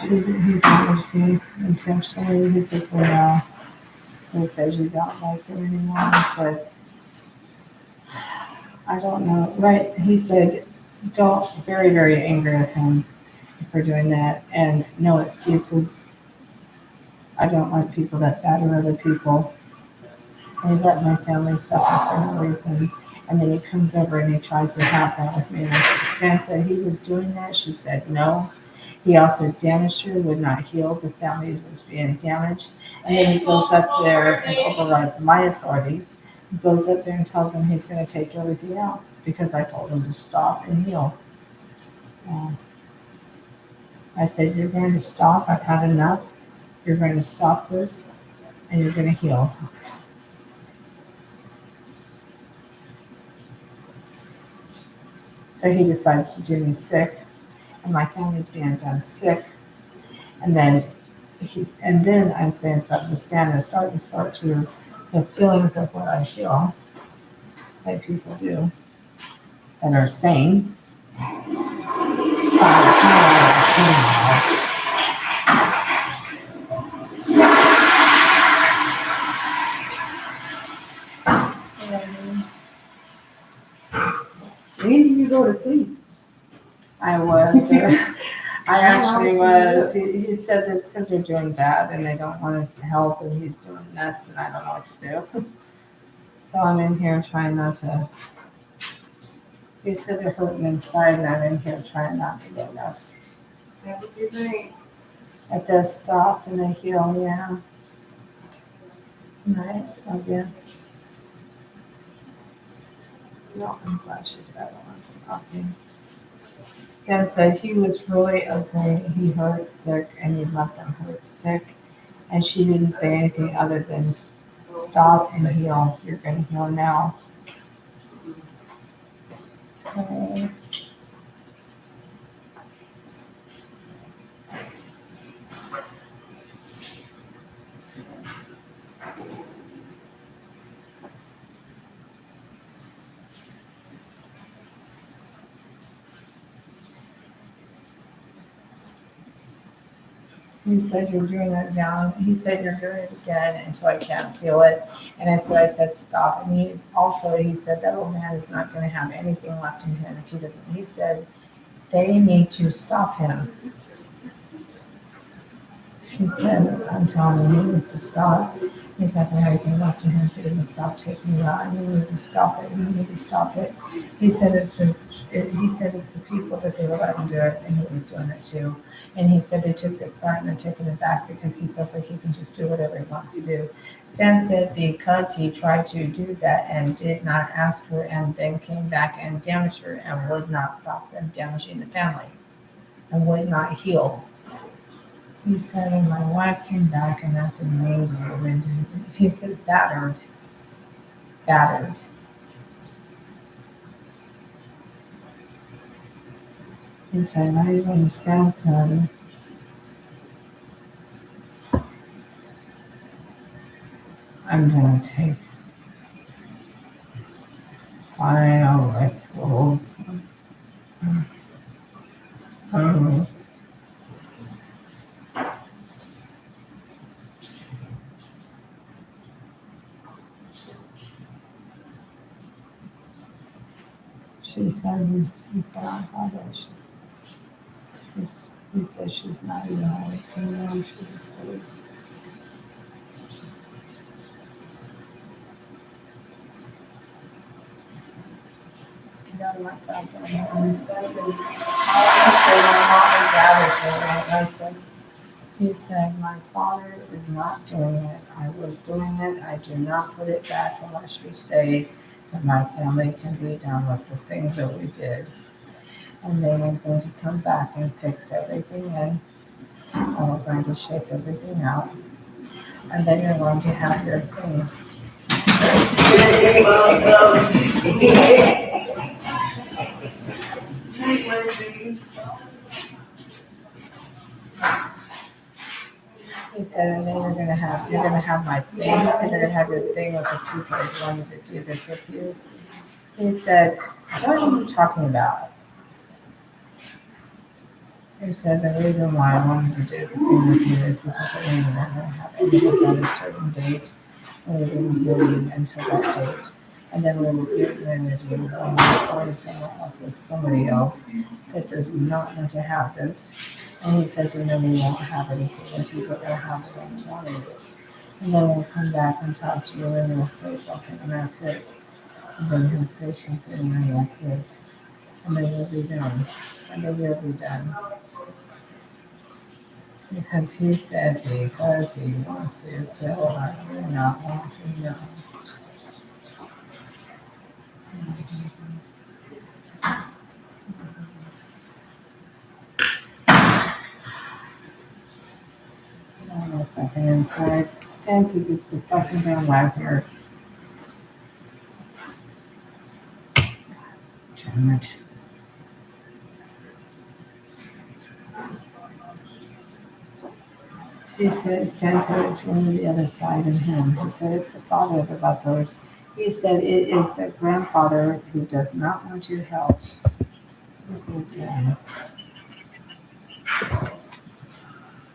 He damaged me intentionally. He says, well, he says you don't like it anymore. I said, I don't know. Right. He said, don't, very, very angry with him for doing that. And no excuses. I don't like people that batter other people. And he let my family suffer for no reason. And then he comes over and he tries to have that with me. And Stan said he was doing that. She said no. He also damaged her, would not heal. The family was being damaged. And then he goes up there and overrides my authority. He goes up there and tells him he's going to take everything out because I told him to stop and heal. I said, you're going to stop. I've had enough. You're going to stop this and you're going to heal. So he decides to do me sick, and my family's being done sick. And then I'm saying something to Stan and starting to sort through the feelings of what I feel, like people do, that are sane. When did you go to sleep? I was, I actually was. He said it's because they're doing bad and they don't want us to help, and he's doing nuts, and I don't know what to do. So I'm in here trying not to. He said they're hurting inside, and I'm in here trying not to go nuts. Have a good night. At this stop and they heal, yeah. Right, love you. No, I'm glad she's got one to coffee. Stan said he was really okay. He hurt sick and he left them hurt sick. And she didn't say anything other than stop and heal. You're going to heal now. Okay. He said you're doing it down. He said you're doing it again until I can't feel it. And I said stop. And he said that old man is not going to have anything left in him if he doesn't. He said they need to stop him. She said, I'm telling him he needs to stop. He's not going to have anything left in him if he doesn't stop taking you out. You need to stop it. You need to stop it. He said it's the people that they were letting do it, and he was doing it too. And he said they took their part and they're taking it back because he feels like he can just do whatever he wants to do. Stan said because he tried to do that and did not ask her and then came back and damaged her and would not stop them damaging the family and would not heal. He said, and my wife came back and acted major. And he said, battered. He said, I don't understand, son. I'm going to take my electrical. She said, he said, I thought that he said she's not even awake anymore. She's asleep. Get out of my goddamn room. He said, my mom and dad are doing it. I said, he said, my father is not doing it. I was doing it. I do not put it back unless you say that my family can be done with the things that we did. And they are going to come back and fix everything in. And we're going to shake everything out. And then you're going to have your thing. He said, and then you're gonna have my thing. He said, you're gonna have your thing with the people that wanted to do this with you. He said, what are you talking about? He said, the reason why I wanted to do the thing with you is because I knew you weren't gonna have anything at a certain date, and we didn't leave until that date. And then we will get rid of you and go to someone else with somebody else that does not want to have this. And he says, and then we won't have anything with you, but we'll have it when we wanted it. And then we'll come back and talk to you and we'll say something and that's it. And then he'll say something and then that's it. And then we'll be done. And then we'll be done. Because he said because he wants to kill her, we're not want to know. I don't know fucking insides. Stan says it's the fucking damn Wagner. Damn it. He said, Stan said it's really the other side of him. He said it's the father of the leopard. He said it is the grandfather who does not want your help. He said,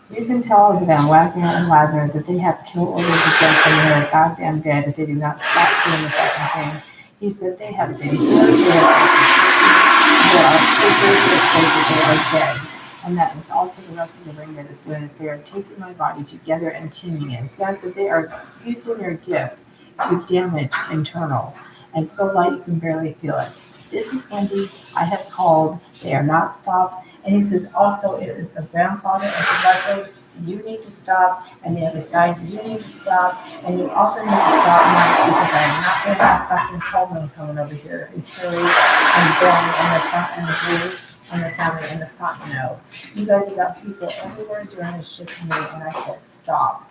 you can tell them, Wagner and Ladner, that they have kill orders against them and they are goddamn dead if they do not stop doing the fucking thing. He said they have been very good there are papers that say that they are dead. And that is also the rest of the ring that is doing is they are taking my body together and teaming it. Instead, that they are using their gift to damage internal. And so light you can barely feel it. This is Wendy. I have called. They are not stopped. And he says also it is the grandfather of the record. You need to stop. And the other side, you need to stop. And you also need to stop now because I am not going to have fucking Coleman coming over here and Terry and Ben and the front and the blue and the family in the front. No. You guys have got people everywhere doing this shit to me. And I said, stop.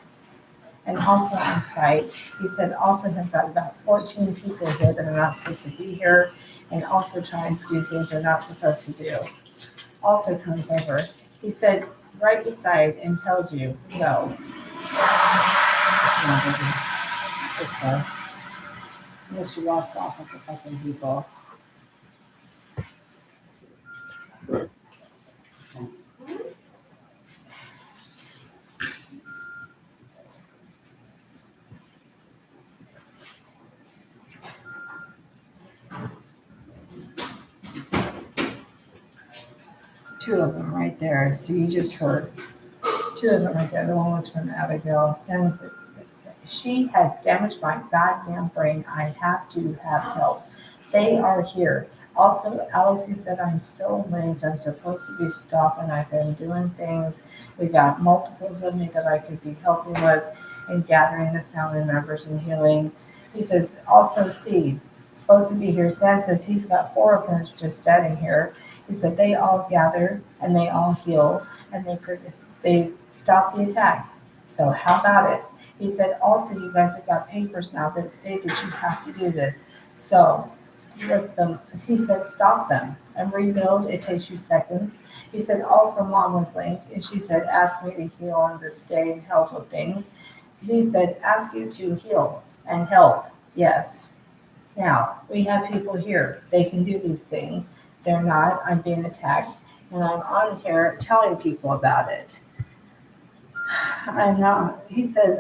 And also on site, he said also have got about 14 people here that are not supposed to be here and also trying to do things they're not supposed to do. Also comes over. He said right beside and tells you, no. No, baby. This way. And then she walks off with the fucking people. Two of them right there. So you just heard. Two of them right there. The one was from Abigail. Stands. She has damaged my goddamn brain. I have to have help. They are here. Also, Allison said I'm still late. I'm supposed to be stopping. I've been doing things. We got multiples of me that I could be helping with and gathering the family members and healing. He says, also Steve, supposed to be here. Stan says he's got 4 of them just standing here. He said they all gather and they all heal and they stop the attacks. So how about it? He said also you guys have got papers now that state that you have to do this. So with them, he said stop them and rebuild. It takes you seconds. He said also mom was late and she said ask me to heal and to stay and help with things. He said ask you to heal and help. Yes. Now we have people here. They can do these things. They're not. I'm being attacked and I'm on here telling people about it. I know. He says,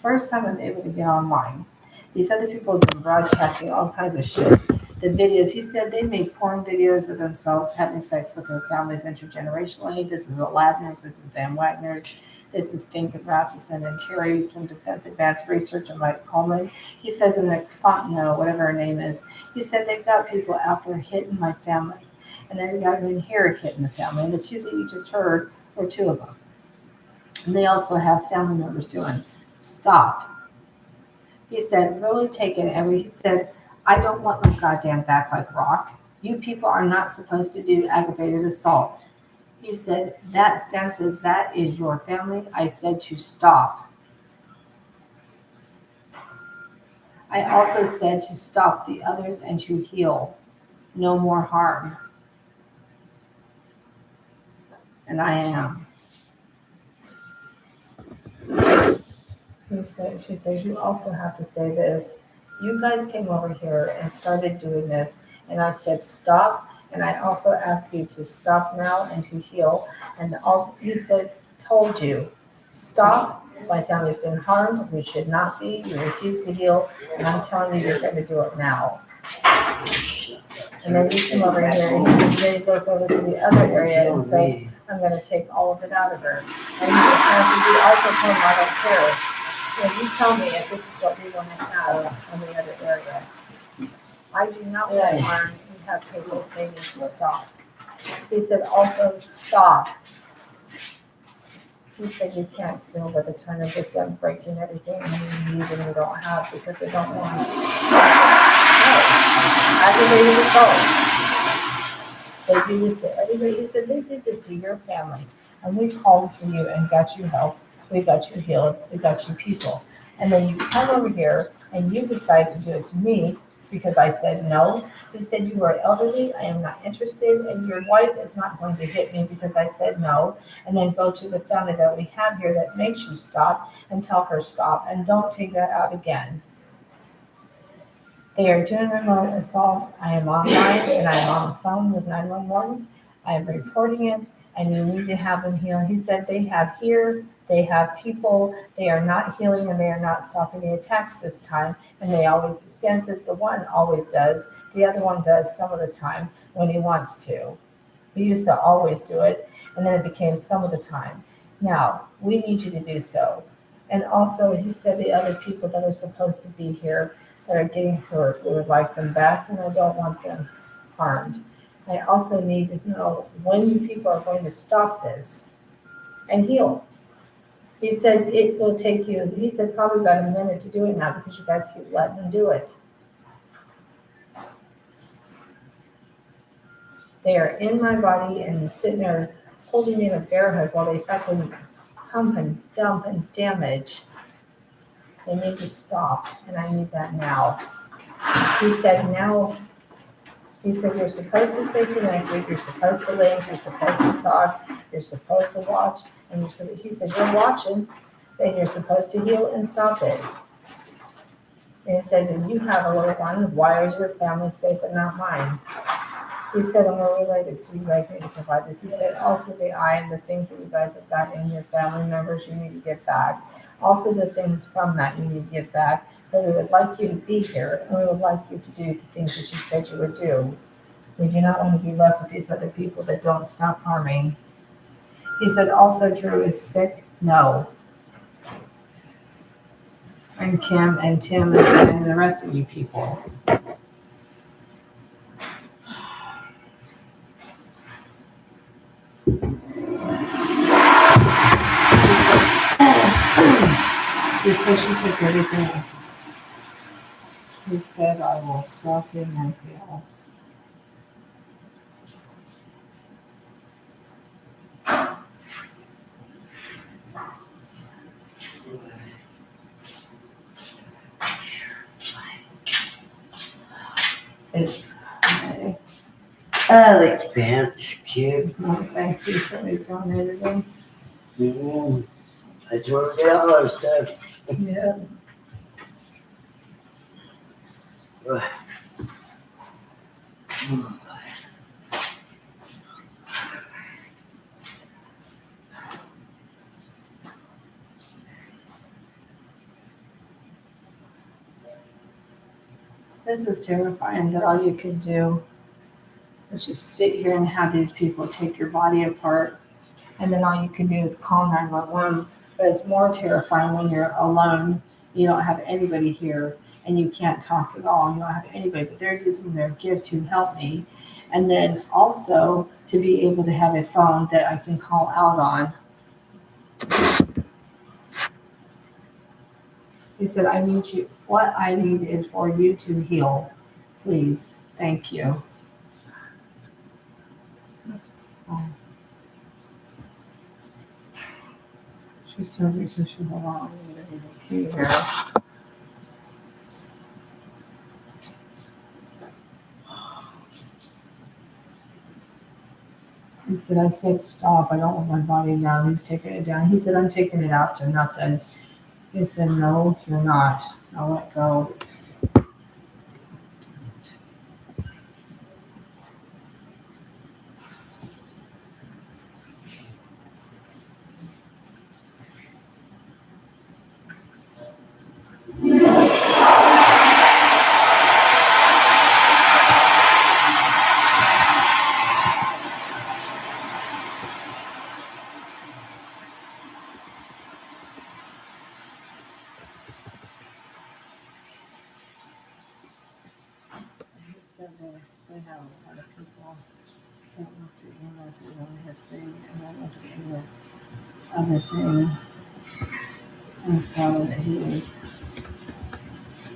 first time I'm able to get online. These other people have been broadcasting all kinds of shit. The videos, he said they made porn videos of themselves having sex with their families intergenerationally. This is the Ladners, this is Dan Wagoner's, this is Fink and Rasmussen and Terry from Defense Advanced Research and Mike Coleman. He says in the Fontenot, whatever her name is, he said they've got people out there hitting my family. And then they got in here hitting the family. And the 2 that you just heard were 2 of them. And they also have family members doing, stop. He said, really take it. And he said, I don't want my goddamn back like rock. You people are not supposed to do aggravated assault. He said, that Stan says, that is your family. I said to stop. I also said to stop the others and to heal. No more harm. And I am. She says, you also have to say this. You guys came over here and started doing this. And I said, stop. And I also asked you to stop now and to heal. And he said, told you, stop. My family's been harmed. We should not be. You refuse to heal. And I'm telling you, you're going to do it now. And then you come over here and he says, then he goes over to the other area and says, I'm going to take all of it out of her. And he also told him, I don't care. You tell me if this is what we want to have on the other area. I do not want harm. We have papers. They need to stop. He said also stop. He said you can't feel by the time they get done breaking everything and you need and you don't have because they don't want to. Aggravated assault. They do this to everybody. He said they did this to your family. And we called for you and got you help. We got you healed. We got you people. And then you come over here and you decide to do it to me because I said no. He said, you are elderly, I am not interested, and your wife is not going to hit me because I said no. And then go to the family that we have here that makes you stop and tell her stop, and don't take that out again. They are doing remote assault. I am online and I am on the phone with 911. I am reporting it, and you need to have them heal. He said they have here, they have people, they are not healing and they are not stopping the attacks this time. And they always, Stan says the one always does, the other one does some of the time when he wants to. He used to always do it, and then it became some of the time. Now, we need you to do so. And also, he said the other people that are supposed to be here that are getting hurt, we would like them back, and I don't want them harmed. I also need to know when you people are going to stop this and heal. He said it will take you, he said probably about a minute to do it now because you guys keep letting them do it. They are in my body and they're sitting there holding me in a bear hug while they fucking pump and dump and damage. They need to stop, and I need that now. He said now, he said you're supposed to stay connected, you're supposed to link, you're supposed to talk, you're supposed to watch, and he said you're watching, then you're supposed to heal and stop it. And he says, and you have a little one, why is your family safe but not mine? He said, and we're related, so you guys need to provide this. He said, also the eye and the things that you guys have got in your family members, you need to get back. Also the things from that you need to get back. But we would like you to be here, and we would like you to do the things that you said you would do. We do not want to be left with these other people that don't stop harming. He said, also Drew is sick? No. And Kim and Tim and the rest of you people. He said she took everything. He said, I will stop him and heal. Okay. Alex Vance, kid. Well, thank you for donating them. That's where we get all our stuff. Yeah. This is terrifying that all you can do is just sit here and have these people take your body apart, and then all you can do is call 911. But it's more terrifying when you're alone, you don't have anybody here, and you can't talk at all, you don't have anybody, but they're using their gift to help me. And then also to be able to have a phone that I can call out on. He said, I need you, what I need is for you to heal. Please, thank you. Oh. She's so because she's alone. Here. He said, I said, stop. I don't want my body down. He's taking it down. He said, I'm taking it out to nothing. He said, no, you're not. I'll let go. He said they have a lot of people that looked at him as really his thing, and I looked at the other thing and saw that he was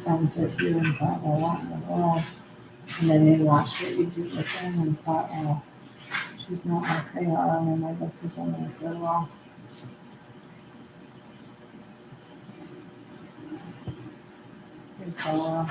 friends with you and thought, well, what in the world? And then they watched what you did with them and thought, oh, she's not like they are. And then I looked at them and I said, well, so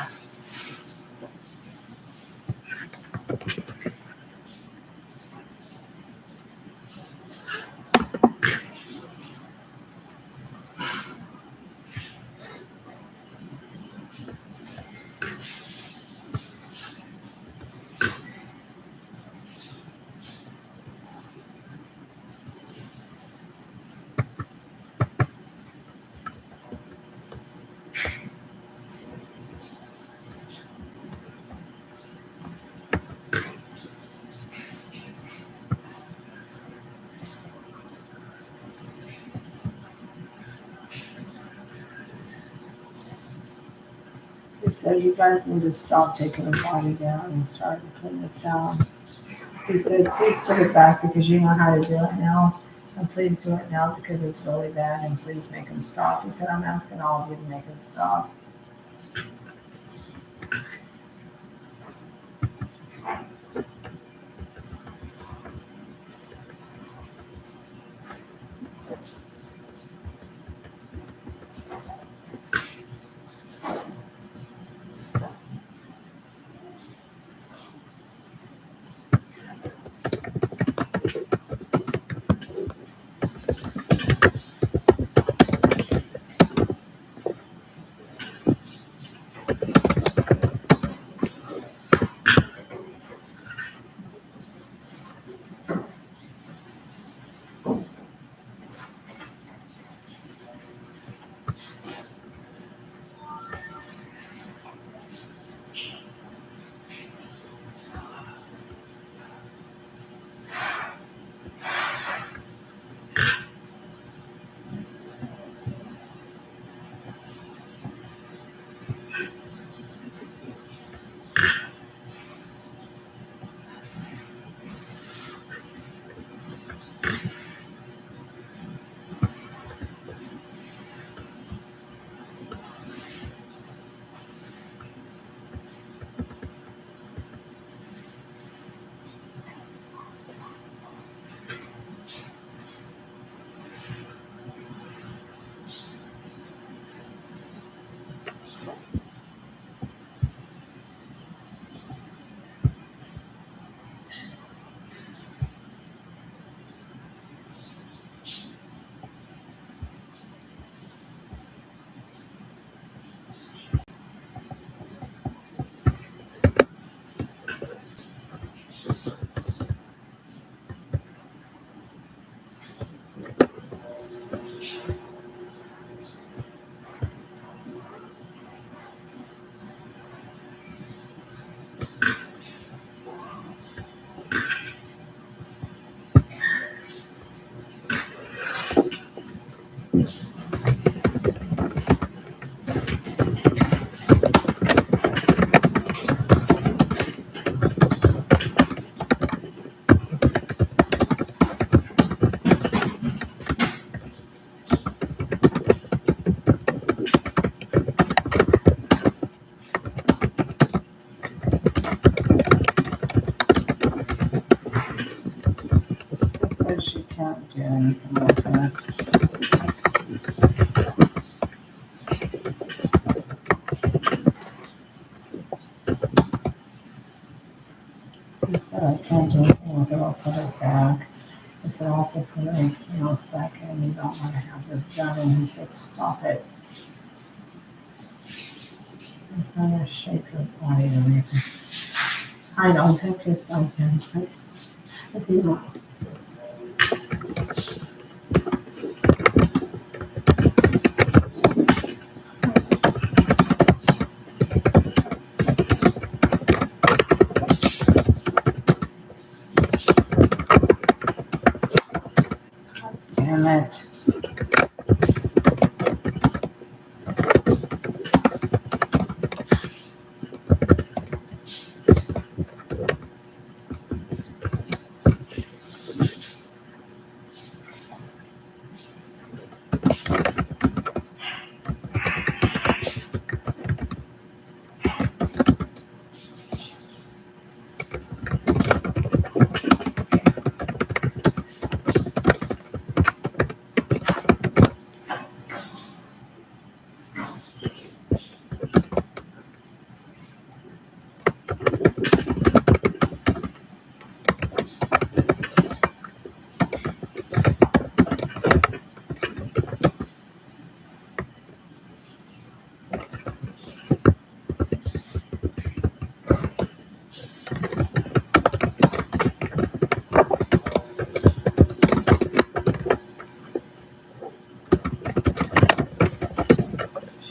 said, you guys need to stop taking the body down and start putting it down. He said, please put it back because you know how to do it now. And please do it now because it's really bad. And please make him stop. He said, I'm asking all of you to make it stop. He said she can't do anything like that. He said, I can't do anything with it. I'll put it back. I said, also put everything else back in. You don't want to have this done. And he said, stop it. I'm trying to shake her body to make her. I don't pick your thumb down. I do not. Damn it.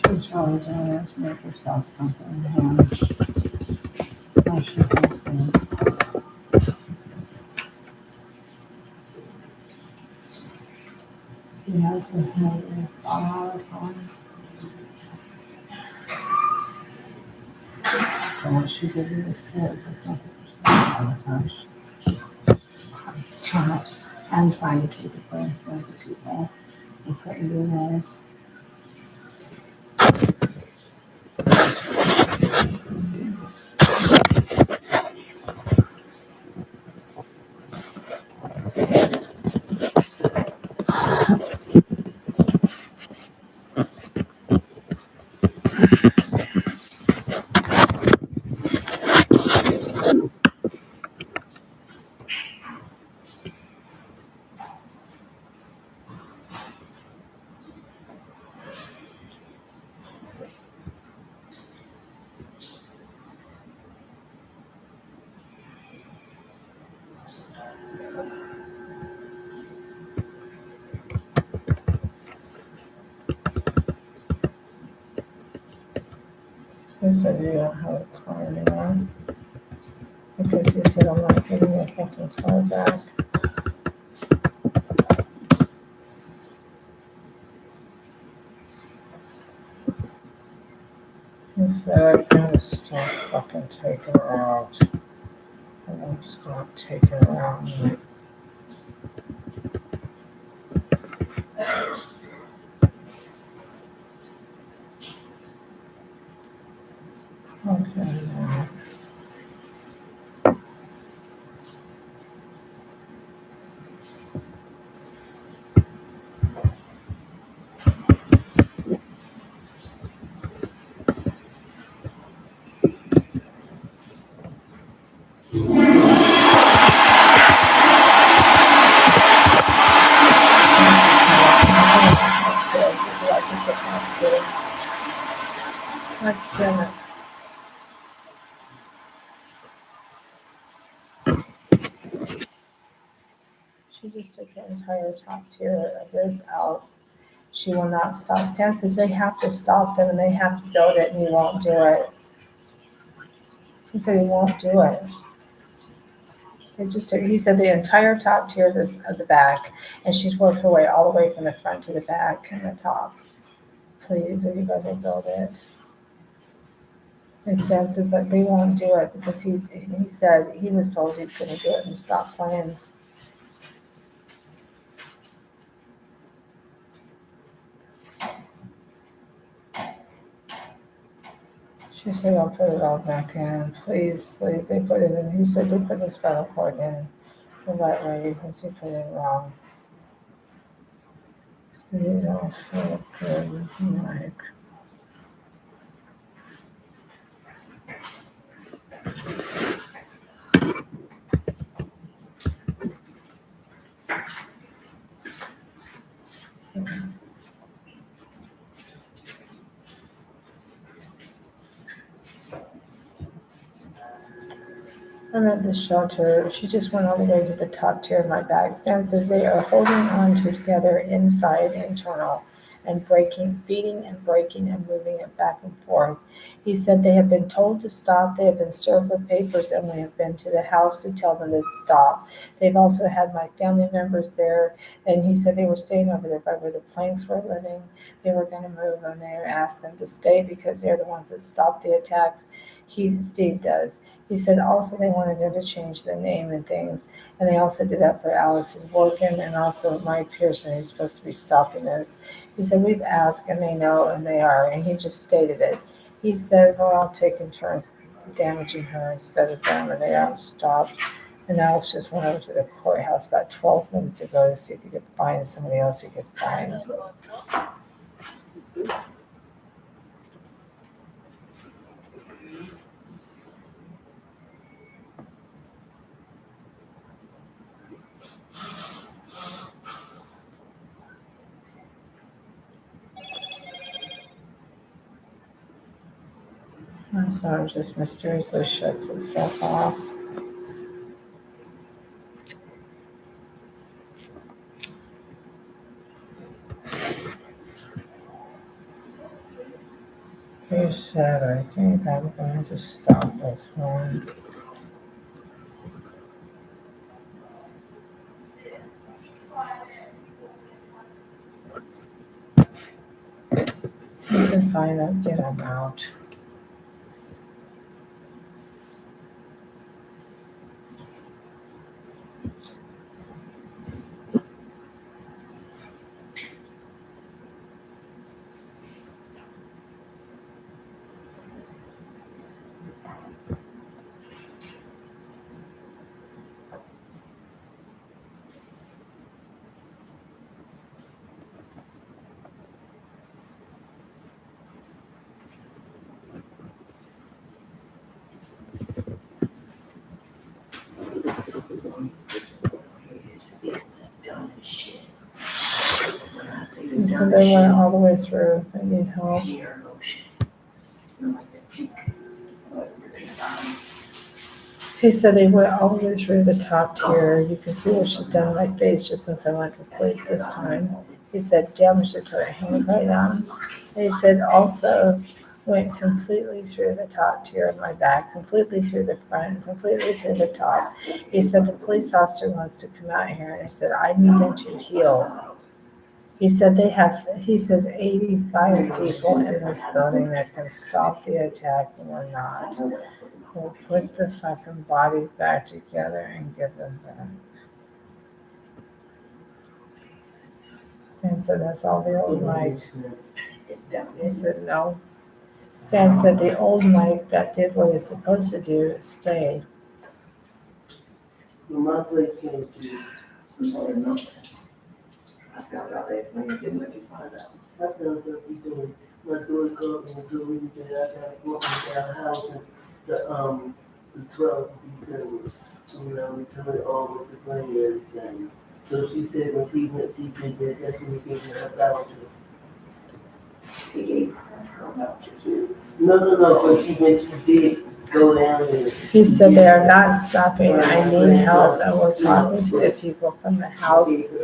She's really doing it to make herself something. I should have seen. He has her head all the time. she did with his kids. That's not the first time all the time. Trying to take the brainstones of people and put into theirs. He said you don't have a car anymore. Because he said I'm not getting your fucking car back. He said I gotta stop fucking taking her out. I won't stop taking her out. Okay, now. God damn it. She just took the entire top tier of this out. She will not stop. Stan says they have to stop them and they have to build it and he won't do it. He said he won't do it. He said the entire top tier of the back, and she's worked her way all the way from the front to the back and the top. Please, if you guys will build it. And Stan says that they won't do it because he said he was told he's going to do it and stop playing. She said, I'll put it all back in. Please, please. They put it in. He said they put the spinal cord in the right way because he put it wrong. You don't feel good, Mike. I'm at the shelter. She just went all the way to the top tier of my bag. Stan says they are holding on to together inside internal and beating and breaking and moving it back and forth. He said they have been told to stop. They have been served with papers and we have been to the house to tell them to stop. They've also had my family members there and he said they were staying over there by where the planks were living. They were going to move and they asked them to stay because they're the ones that stopped the attacks. Steve does. He said also they wanted them to change the name and things. And they also did that for Alice's Woken and also Mike Pearson, who's supposed to be stopping this. He said, we've asked and they know and they are. And he just stated it. He said, well, I'll take turns damaging her instead of them. And they haven't stopped. And Alice just went over to the courthouse about 12 minutes ago to see if he could find somebody else he could find. My phone just mysteriously shuts itself off. He said, I think I'm going to stop this one. He said, fine, I'll get him out. said they went all the way through. They need help. Hair lotion. You know, like that pink. He said they went all the way through the top tier. You can see what she's done to my face just since I went to sleep this time. He said damaged it to her hands right on. And he said also went completely through the top tier of my back, completely through the front, completely through the top. He said the police officer wants to come out here, and I said I need them to heal. He said he says 85 people in this building that can stop the attack, and we're not. We'll put the fucking bodies back together and give them back. Stan said that's all the old Mike. He said no. Stan said the old Mike that did what he's supposed to do stayed. When my place came to, I'm sorry, no. I found out last night, didn't let me find out. I found out because my daughter called me and told me that I gotta walk me down the house and the 12th of December. So when I returned all with the plane and everything. So she said when she did that, that's when we gave her a voucher. He gave her a voucher too. No, but she did go down there. He said they are not stopping. I need help, and we're talking to the people from the house.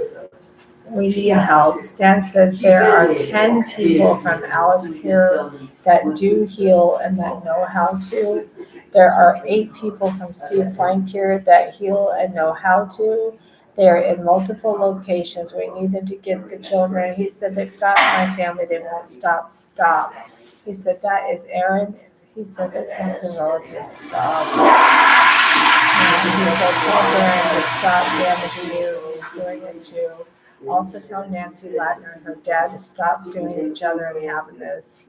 We need help. Stan says there are 10 people from Alex here that do heal and that know how to. There are 8 people from Steve Plank here that heal and know how to. They're in multiple locations. We need them to get the children. He said they've got my family. They won't stop. Stop. He said that is Aaron. He said that's one of the relatives. Stop. And he said tell Aaron to stop damaging you. He's doing it too. Also tell Nancy Ladner and her dad to stop doing each other and having this.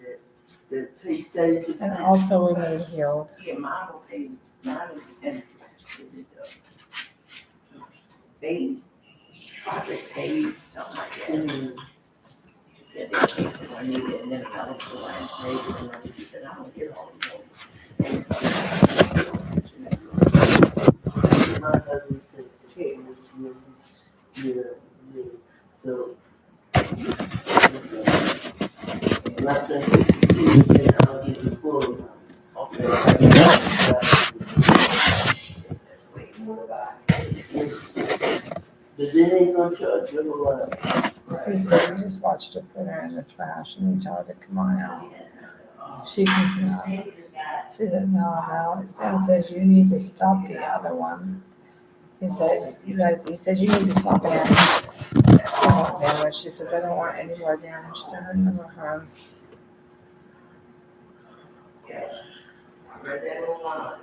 And also we need healed. Yeah, mine will pay, mine is, and phase, project phase, something like that. Said they paid for what I needed, and then another one I paid, and I just said, I don't get all of them. My husband said, "Hey, yeah. So, not that I'll give you full. But then they gonna charge you a lot. He said he just watched her put her in the trash and he told her to come on out. She can come out. She said, no. Stan says you need to stop the other one. He said, he said you need to stop damage. She says, I don't want any more damage to her or harm. I read that little line.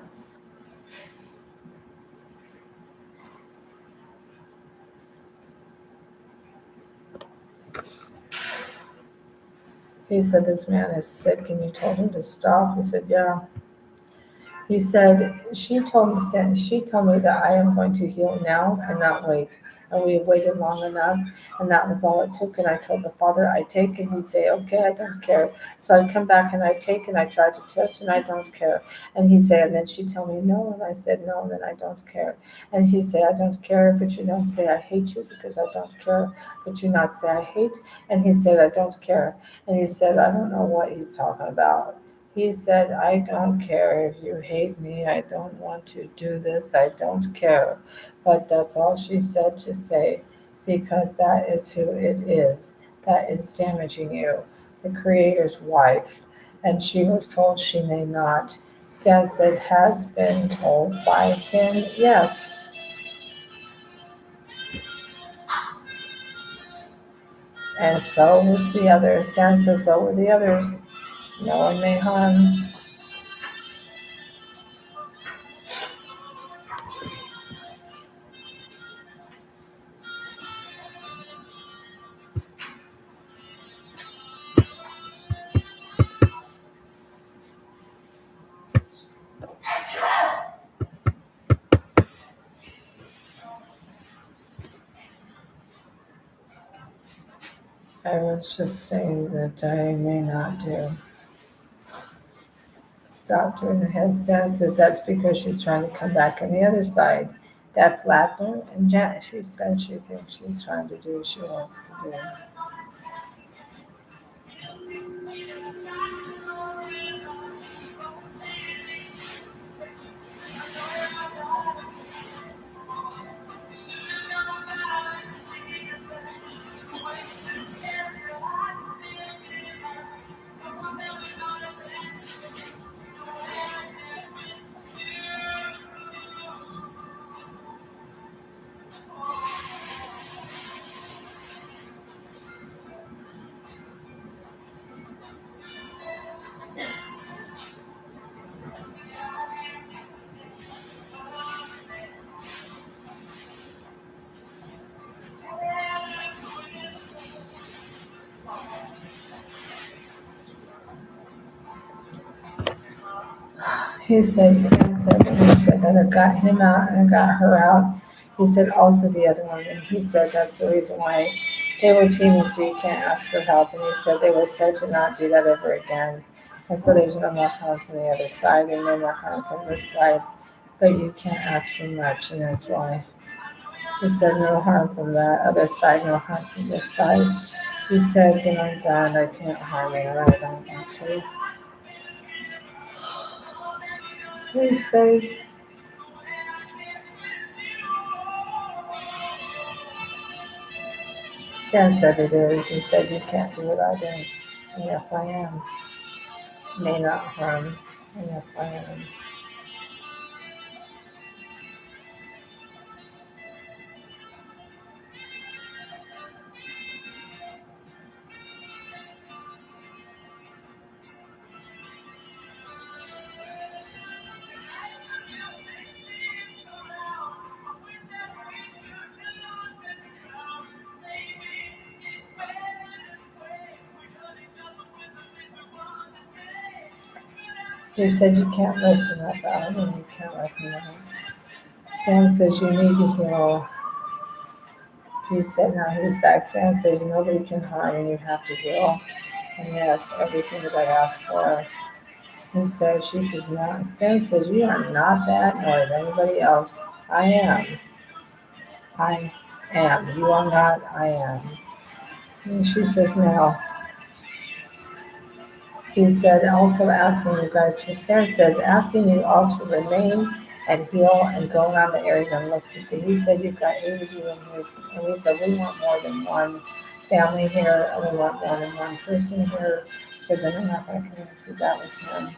He said, this man is sick and you told him to stop. He said, yeah. He said, she told me that I am going to heal now and not wait. And we have waited long enough, and that was all it took. And I told the father, I take, and he say, okay, I don't care. So I come back and I take, and I try to touch, and I don't care. And he said, and then she tell me no, and I said no, and then I don't care. And he said, I don't care, but you don't say I hate you because I don't care, but you not say I hate. And he said, I don't care. And he said, I don't know what he's talking about. He said, I don't care if you hate me. I don't want to do this. I don't care. But that's all she said to say, because that is who it is. That is damaging you, the Creator's wife. And she was told she may not. Stan said, has been told by him, yes. And so was the others. Stan says, so were the others. No one may harm. I was just saying that I may not do. Stop doing the headstand. Said that's because she's trying to come back on the other side. That's Ladner and Janet. She said she thinks she's trying to do what she wants to do. Stan said when he said that it got him out and it got her out, he said also the other woman, he said that's the reason why they were teaming so you can't ask for help. And he said they were said to not do that ever again. And so there's no more harm from the other side and no more harm from this side. But you can't ask for much, and that's why. He said no harm from that other side, no harm from this side. He said, then I'm done. I can't harm anyone. I don't want to. He said, Stan said it is. He said, you can't do what I did. And yes, I am. May not harm. And yes, I am. He said, you can't lift him up out and you can't lift him up. Stan says, you need to heal. He said, now he's back. Stan says, nobody can harm and you have to heal. And yes, everything that I asked for. He said, she says, no. Stan says, you are not that, nor is anybody else. I am. I am. You are not, I am. And she says, no. He said, also asking you guys for Stan says, asking you all to remain and heal and go around the areas and look to see. He said, you've got 8 of you in here. And we said, we want more than one family here. And we want more than one person here. Because then we're not going to come and see that was him.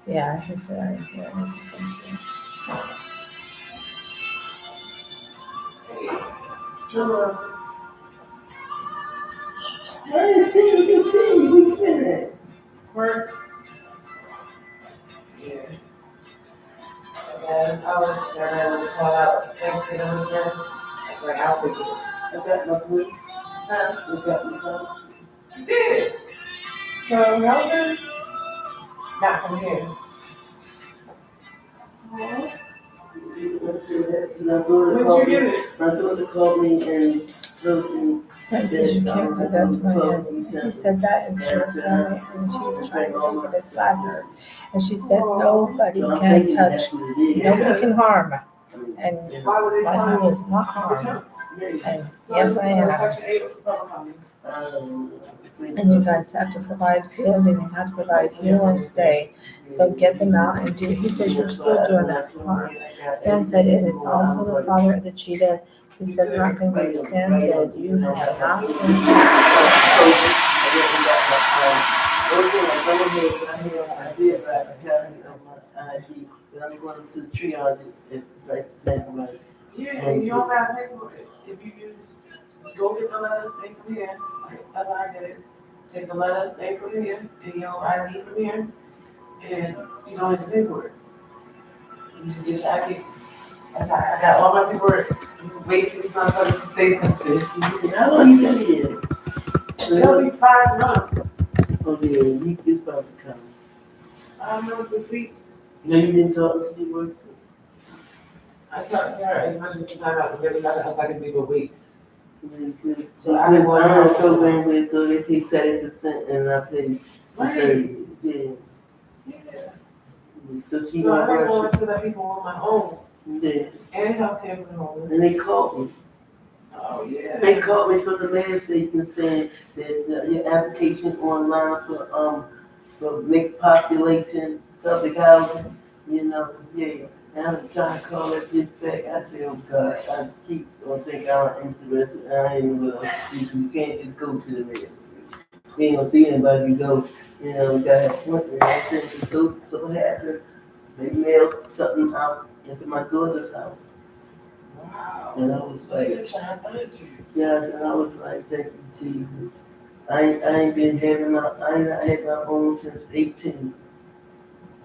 Yeah, he said, I'm here. He said, thank you. Hey, see, we can see, we can it. Work. Yeah. And I was gonna call out strength and again. I was like, I'll take it. I got my foot. Huh? I got my foot. You did. From Melbourne? Not from here. My daughter Where'd called you me. get it? My daughter called me and told me Stan says, you can't do that to my ass. He said, that is your family. And she's trying to take it as Ladner. And she said, nobody can touch, nobody can harm. And Why would they my find home is not harmed. And yes, I am. Section 8 was the public company. And you guys have to provide food and you have to provide fuel and stay. So get them out and do. He says you're still doing that harm. Stan said it is also the father of the cheetah. He said not going to be. Stan said you have not been. I'm going to triage it, like, like, Yeah, and you don't gotta pay for it. If you use, go get the letter, stay from here. That's how I did it. Take the letter, stay from here, and your ID from here, and you don't have to pay for it. You just get your ID. I got all my paperwork. Just wait for the motherfucker to say something. how long you been here? It'll be 5 months. Oh, yeah, you is about to come. 5 months this week. Now you been talking to the work? I talked to her as much as you find out, because I was like, it'd be for weeks. So So I I didn't want am to- a program with, so they pay 7% and I pay Right. 30, yeah. Yeah. So she So I gonna didn't go rush into the people on my own, it, yeah. and healthcare for the homeless. And they called me. Oh, yeah. They called me from the mayor station saying that your application online for mixed population, public housing, you know, yeah. And I'm trying to call that bitch back. I said, oh God, I keep on think I'm interested. I ain't gonna, you can't just go to the mayor. You ain't gonna see anybody go, you know, got an appointment. I said, so happened. They mailed something out into my daughter's house. Wow. And I was like, Good trying to find you. yeah, and I was like, thank you, Jesus. I ain't been having I ain't not had my own since 18.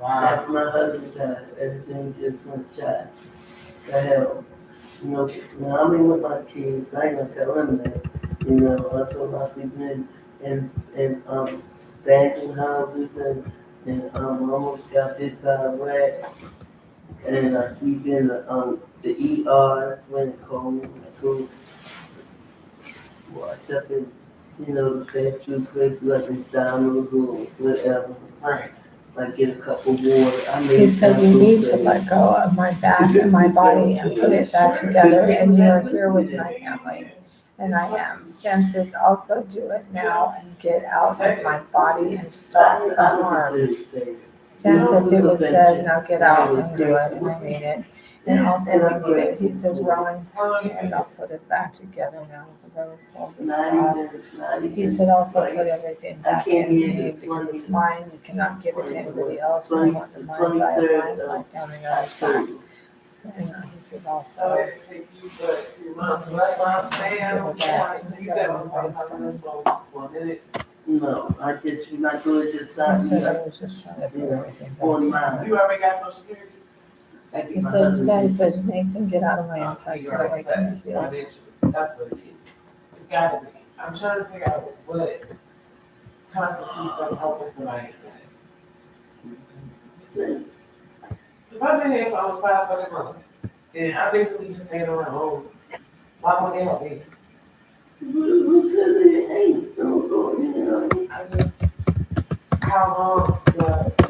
Wow. After my husband died, everything just went shy. The hell. You know, when I'm in with my kids, I ain't gonna tell them that. You know, I told my people in banking houses and and almost got bit by a rat, and I sleep in the ER when it's cold. I go wash up in, the fast food place like McDonald's or whatever. Right. Like get a cup of water. I He made said, you need to let go of my back and my body and put it back together, and you're here with my family. And I am. Stan says, also do it now and get out of my body and stop the harm. Stan says it was said, now get out and do it, and I mean it. And also we need it. He says, Rowan, and I'll put it back together now because I was told to stop. He said also put everything back in me because it's mine. You cannot give it to anybody else. I want the mind's eye of mine, my family members back. So, he said also. No, I just, my daughter just He signed me said I up was just trying to put everything on back. mine. You already got Social Security? He said, Stan said, Nathan, get out of my inside so that I can heal. That's what it is. It's gotta be. I'm trying to figure out what constitutes them helping somebody. If I've been here for almost 5 fucking months, and I basically just stayed on my own, why won't they help me? Who said it ain't? I just, how long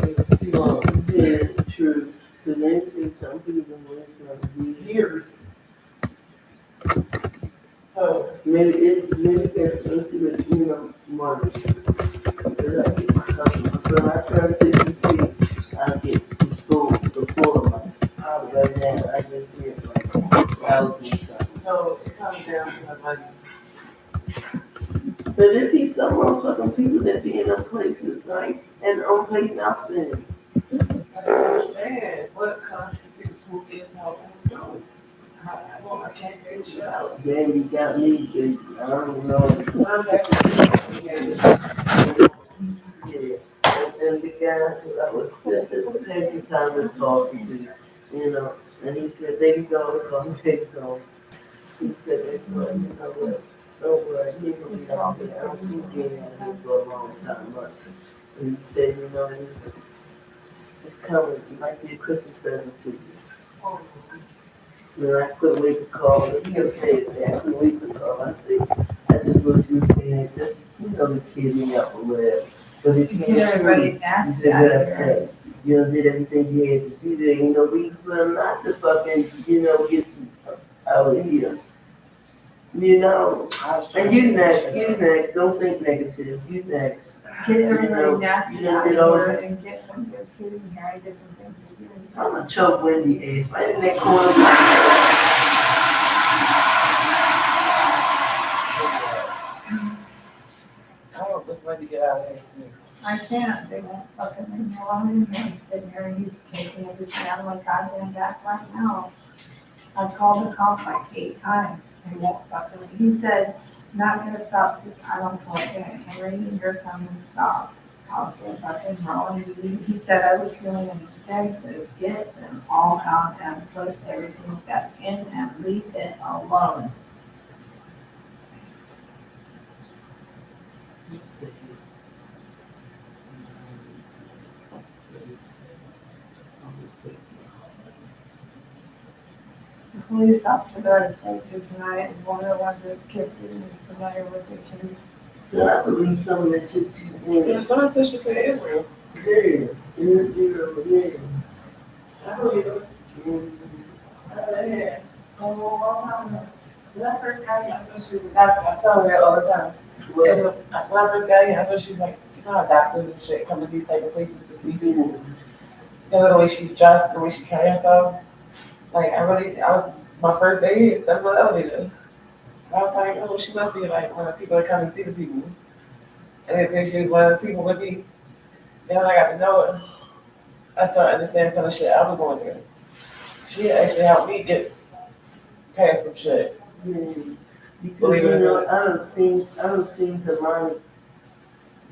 is too long? Yeah, true. Cause they think some people want to be Years. So, maybe there's something with, money. Because I get my customers, when I turn 50, I get the full amount. Right now, I just get like 1,000 something. so it comes down to the money. But there be some motherfucking people that be in them places, like, and don't pay nothing. I don't understand what constitutes who is helping who. I can't figure shit out. Then you got me, baby. I don't know. I'm happy. Yeah. And the guy said I was just taking time to talk to you, and he said, baby, don't come, baby, don't. He said, that's what, what, don't worry, he gonna be out there. I don't see you being out here for a long time, much. And he said, it's coming, it might be a Christmas present to you. And I couldn't wait to call, and he said that, I couldn't wait to call. I said, I just what you were saying, just, to cheer me up or whatever. But if you Get everybody you asked said what I that. said. Did everything you had to see there, we will not to fucking, get you out of here. And you next, don't think negative, you next. Get everybody You nasty know, out did all of here that. and get some good food in here. I did some things to do. I'm gonna choke Wendy ass right in that corner. I want this money to get out of here soon. I can't, they won't fucking leave me alone, and he's sitting here and he's taking everything out of my goddamn back right now. I've called the cops like 8 times, and he won't fucking leave. He said, not gonna stop this, I don't know, Henry, you're coming, stop. I'll say fucking wrong, and he said I was feeling insensitive, get them all out and put everything back in and leave it alone. The police officer that I spoke to tonight is one of the ones that's gifted and is familiar with the case. I believe some of that shit too. Yeah, someone said she said Israel. Yeah. I believe it. Yeah. When I first got here, I thought she was a doctor. I tell her that all the time. When I first got here, I thought she was like, doctors and shit come to these type of places to see people. The way she's dressed, the way she carries herself. Like, I was, my first day here, stepped on the elevator. I was like, oh, she must be like one of the people that come and see the people. And they think she was one of the people with me. Then when I got to know her, I started understanding some of the shit I was going through. She actually helped me get past some shit. Yeah. Because, Believe it or not. I don't see demonic.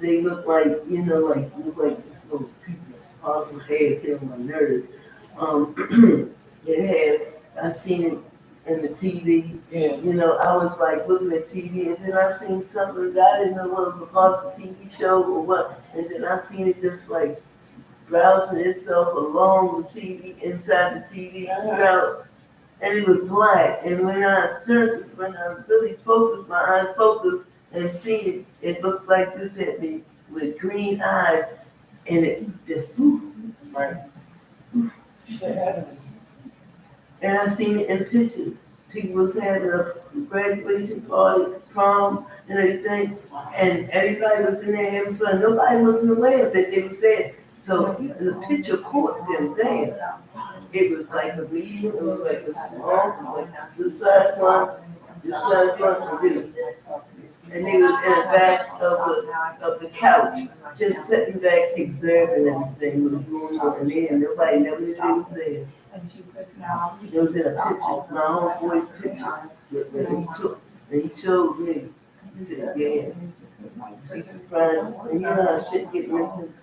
They look like, look like this little piece of awful hair killing my nerves. I seen it in the TV. Yeah. I was like looking at TV, and then I seen something that I didn't know what it was about the TV show or what, and then I seen it just like browsing itself along the TV, inside the TV route, and it was black. And when I really focused, my eyes focused and seen it, it looked like this at me with green eyes, and it just poof. Right. Shit happens. And I seen it in pictures. People was having a graduation party, prom, and everything, and everybody was in there having fun. Nobody wasn't aware of it. They was there. So the picture caught them there. It was like a medium. It was like a small, like this side front, and this. And they was in the back of the couch, just sitting back observing everything that was going on. And then nobody never knew they was there. And she says now. It was in a picture, my homeboy's picture that he took, and he showed me. He said, yeah, he's crying, and you know how shit get missing.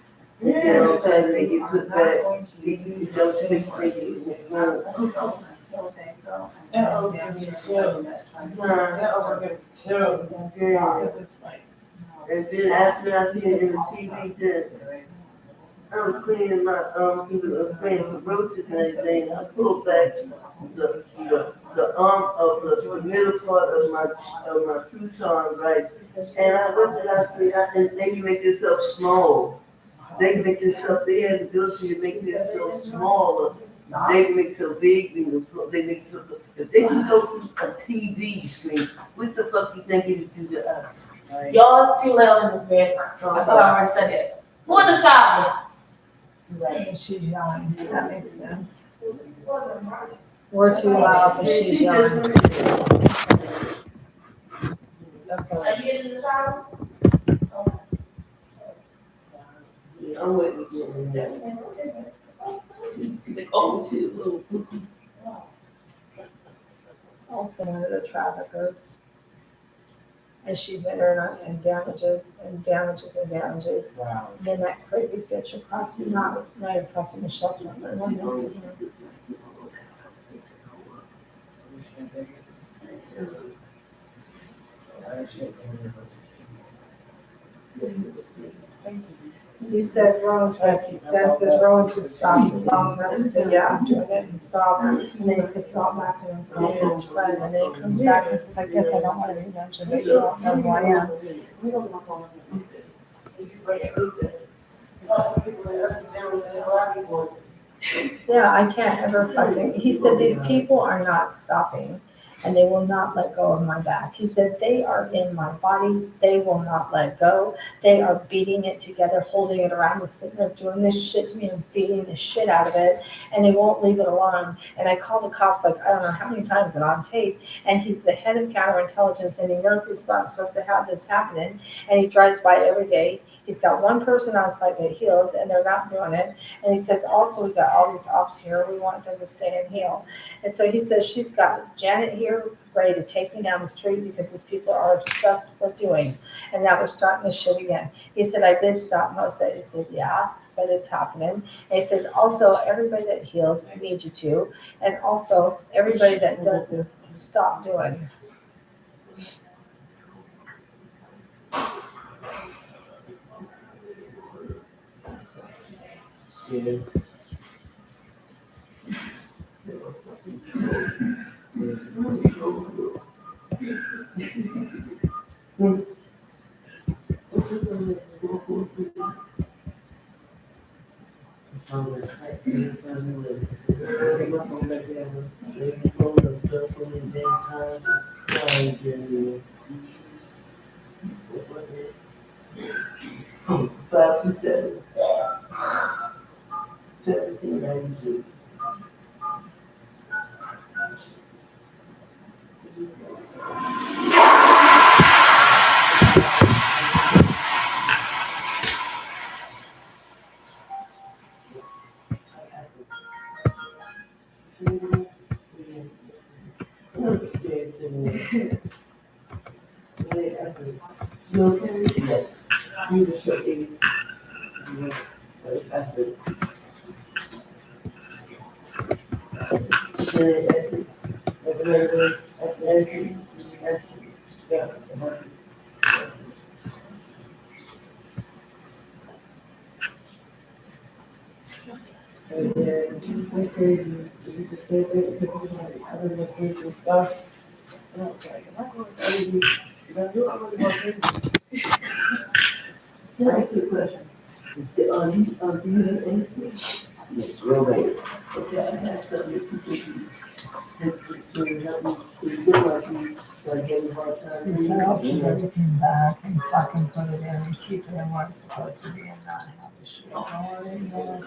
And then all of a sudden they get put back, he don't speak thinking it's wrong. That was gonna be chills. That was gonna be chills. Yeah. It's like. And then after I seen it in the TV, then I was cleaning my, cleaning the roaches and everything, I pulled back the arm of the middle part of my futon, right? And what did I see? And they can make themselves small. They can make themselves, they have the ability to make themselves smaller. They can make themselves big, they make themselves, if they can go through a TV screen, what the fuck you think it would do to us? Y'all is too loud in this bed. I thought I already said it. Who in the shower? Right, and she's young. That makes sense. We're too loud, but she's young. Okay. Are you in the shower? Yeah, I'm waiting for them. Like, oh, shit, little. Also one of the traffickers. And she's in her and damages and damages and damages. Wow. Then that crazy bitch across me, not across from Michelle's room, but one next to him. He said, Rowan says, Dad says, Rowan just stopped long enough to say, yeah, I'm doing it and stop. And then he puts it all back in himself and his friend. And then he comes back and says, I guess I don't want to be mentioned, but you don't know who I am. Yeah, I can't ever fucking, he said, these people are not stopping and they will not let go of my back. He said, they are in my body. They will not let go. They are beating it together, holding it around and sitting there doing this shit to me and beating the shit out of it. And they won't leave it alone. And I call the cops like, I don't know how many times and on tape. And he's the head of counterintelligence and he knows he's not supposed to have this happening. And he drives by every day. He's got one person on site that heals and they're not doing it. And he says, also, we've got all these ops here. We want them to stay and heal. And so he says, she's got Janet here ready to take me down the street because these people are obsessed with doing. And now they're starting this shit again. He said, I did stop most of it. He said, yeah, but it's happening. And he says, also, everybody that heals, I need you to. And also, everybody that does this, stop doing. Yeah. Five to 7. 1792. And then they say, you just say that people like having the things and stuff. And I was like, am I going crazy? Because I knew I wasn't going crazy. Can I ask you a question? Do you have anything? Yes, real bad. Okay, I have something to help you, to look like you, like having a hard time. You can keep everything back and fucking put it in and keep it in where it's supposed to be and not have the shit going in there.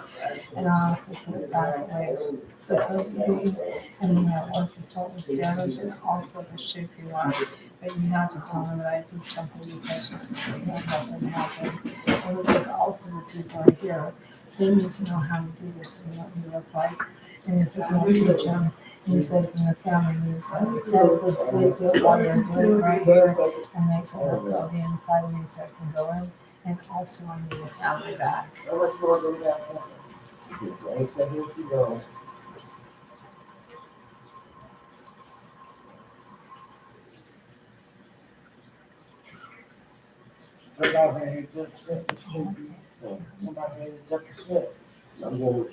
And I also put it back the way it's supposed to be. And then it was before it was damaged and also the shape you want. But you have to tell them that I did something such as nothing happened. And this is also the people are here. They need to know how to do this and what you look like. And he says, we'll teach them. And he says, in the family, he says, please do it while they're doing it right here. And they can look on the inside of me so it can go in. And also I need the family back. How much more do we have? Right, so here she goes. Somebody had jump ship. Somebody had jump ship. I'm going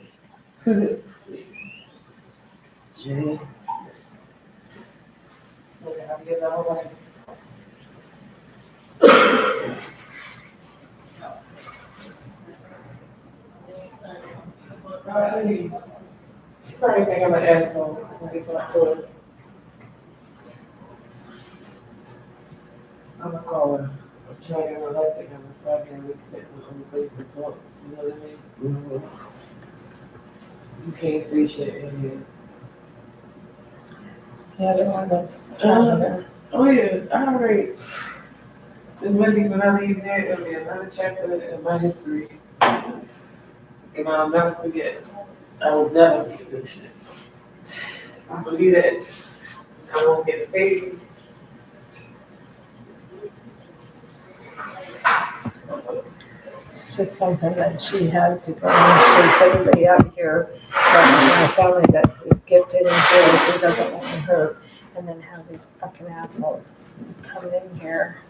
with Jay. Look, I get the whole way. She probably think I'm an asshole when I get to my toilet. I'm gonna call her. I'm trying to get my life together so I can sit on the place and talk. You know what I mean? You can't say shit in here. The other one that's traveling. Oh yeah, all right. This Monday when I leave there, it'll be another chapter in my history. And I'll never forget. I will never forget this shit. I believe that I won't get paid. It's just something that she has to go and chase everybody out here that's in my family that is gifted and fearless and doesn't want to hurt. And then has these fucking assholes come in here.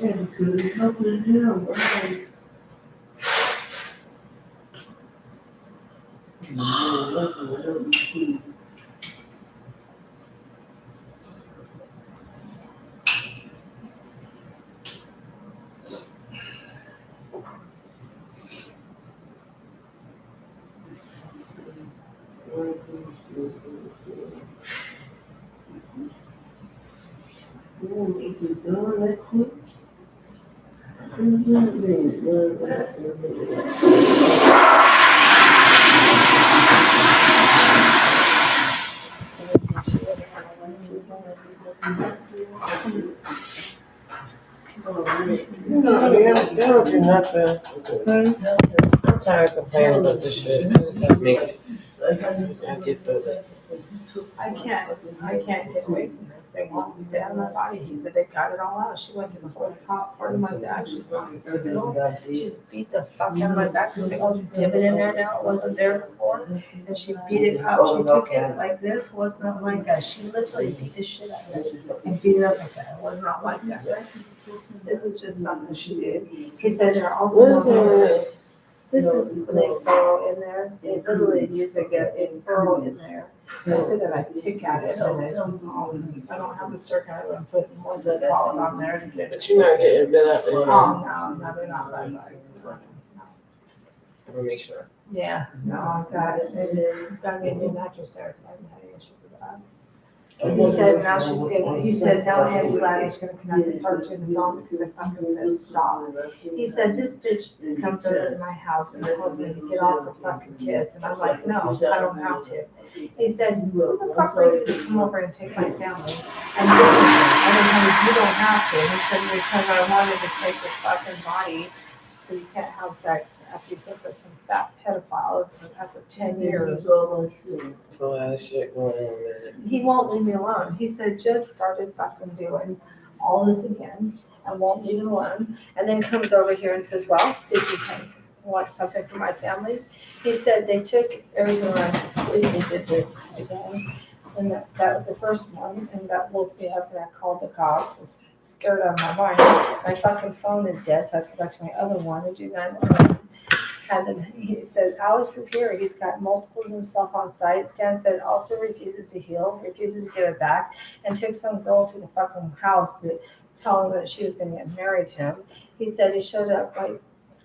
Yeah, because it's helping him, right? Nothing will help you too. It's done that quick. No, they don't do nothing. I'm tired of complaining about this shit. I just have to make it. Just gotta get through it. I can't get away from this. They won't stay on my body. He said they got it all out. She went to the whole top part of my back. She just beat the fuck out of my back. There's a big old divot in there now. It wasn't there before. And she beat it up. She took it like this. Was not like that. She literally beat the shit out of it and beat it up like that. It was not like that. This is just something she did. He said there are also. This is when they burrow in there. They literally use a gift. They burrow in there. I said that I pick at it, and then, I don't have the circuit, I would put more zip pollen on there to get it. But you're not getting bit up in Oh, no, they're not like that. I'm gonna make sure. Yeah, no, I got it. It is. Got me a new mattress there. I haven't had any issues with that. He said now she's gonna, he said now Ladner's gonna connect his heart to the phone because I fucking said stop. He said this bitch comes over to my house and tells me to get off the fucking kids, and I'm like, no, I don't have to. He said, who the fuck are you to come over and take my family and live with me? And I said, you don't have to. He said, because I wanted to take your fucking body, so you can't have sex after you slept with some fat pedophile after 10 years. So a lot of shit going on there. He won't leave me alone. He said, just started fucking doing all this again and won't leave me alone. And then comes over here and says, well, did you want something for my family? He said they took everything around to sleep. They did this again. And that was the first one. And that woke me up and I called the cops. And scared out of my mind. My fucking phone is dead, so I have to go back to my other one and do 911. Had them, he said, Alex is here. He's got multiples of himself on site. Stan said also refuses to heal, refuses to give it back, and took some girl to the fucking house to tell him that she was going to get married to him. He said he showed up like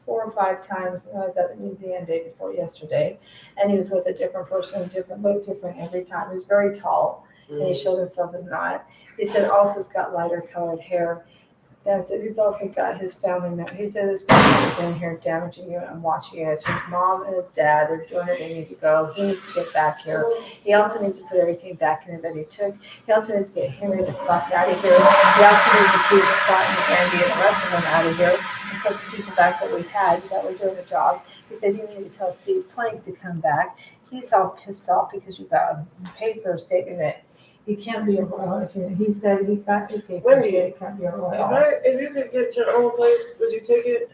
4 or 5 times when I was at the museum day before yesterday, and he was with a different person, looked different every time. He was very tall, and he showed himself as not. He said also he's got lighter colored hair. Stan said he's also got his family member. He said his family is in here damaging you and I'm watching it. So his mom and his dad, they're doing it, they need to go. He needs to get back here. He also needs to put everything back in it that he took. He also needs to get Henry the fuck out of here. He also needs to keep Scott and Andy and the rest of them out of here and put the people back that we had that were doing the job. He said you need to tell Steve Plank to come back. He's all pissed off because you got a paper stating that he can't be a royal. He said he got the paper saying he can't be a royal. If you could get your own place, would you take it?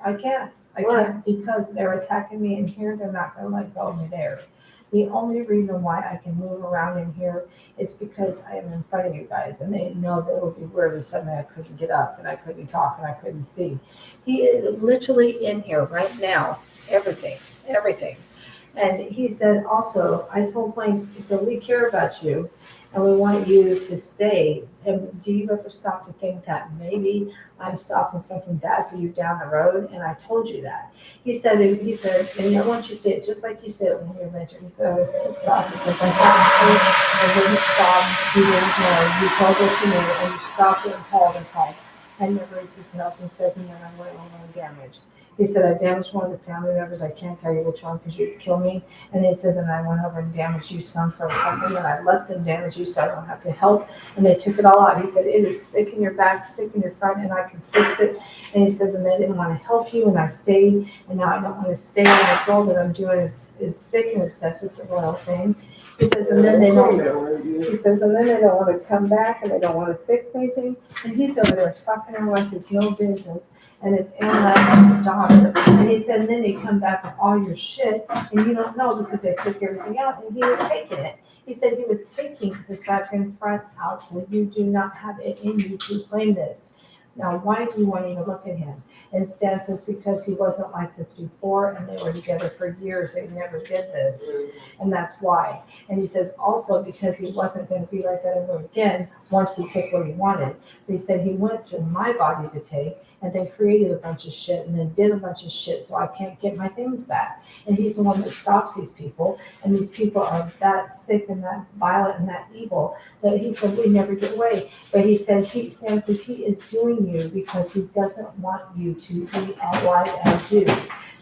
I can't. I Why? can't because they're attacking me in here. They're not going to let go of me there. The only reason why I can move around in here is because I am in front of you guys, and they know that it would be weird if suddenly I couldn't get up and I couldn't talk and I couldn't see. He is literally in here right now. Everything. And he said also, I told Plank, he said, we care about you and we want you to stay. And do you ever stop to think that maybe I'm stopping something bad for you down the road? And I told you that. He said, and I want you to say it just like you said it when you mentioned. He said, I was pissed off because I thought I wouldn't stop. You didn't know. You told what you knew and you stopped it and called and called. I never refused to help. He says, and then I went on and damaged. He said, I damaged one of the family members. I can't tell you which one because you'd kill me. And he says, and I went over and damaged you some for a second, and I let them damage you so I don't have to help. And they took it all out. He said, it is sick in your back, sick in your front, and I can fix it. And he says, and they didn't want to help you, and I stayed, and now I don't want to stay. And the girl that I'm doing is sick and obsessed with the royal thing. He says, and then they don't want to come back, and they don't want to fix anything. And he's over there fucking her like it's no business. And it's Anna's daughter. And he said, and then they come back with all your shit, and you don't know because they took everything out, and he was taking it. He said he was taking the back and front out, so you do not have it in you to claim this. Now, why do you want me to look at him? And Stan says because he wasn't like this before, and they were together for years. They never did this, and that's why. And he says also because he wasn't going to be like that ever again once he took what he wanted. But he said he went through my body to take, and then created a bunch of shit, and then did a bunch of shit, so I can't get my things back. And he's the one that stops these people, and these people are that sick and that violent and that evil that he said we never get away. But he said Stan says he is doing you because he doesn't want you to be alive as you.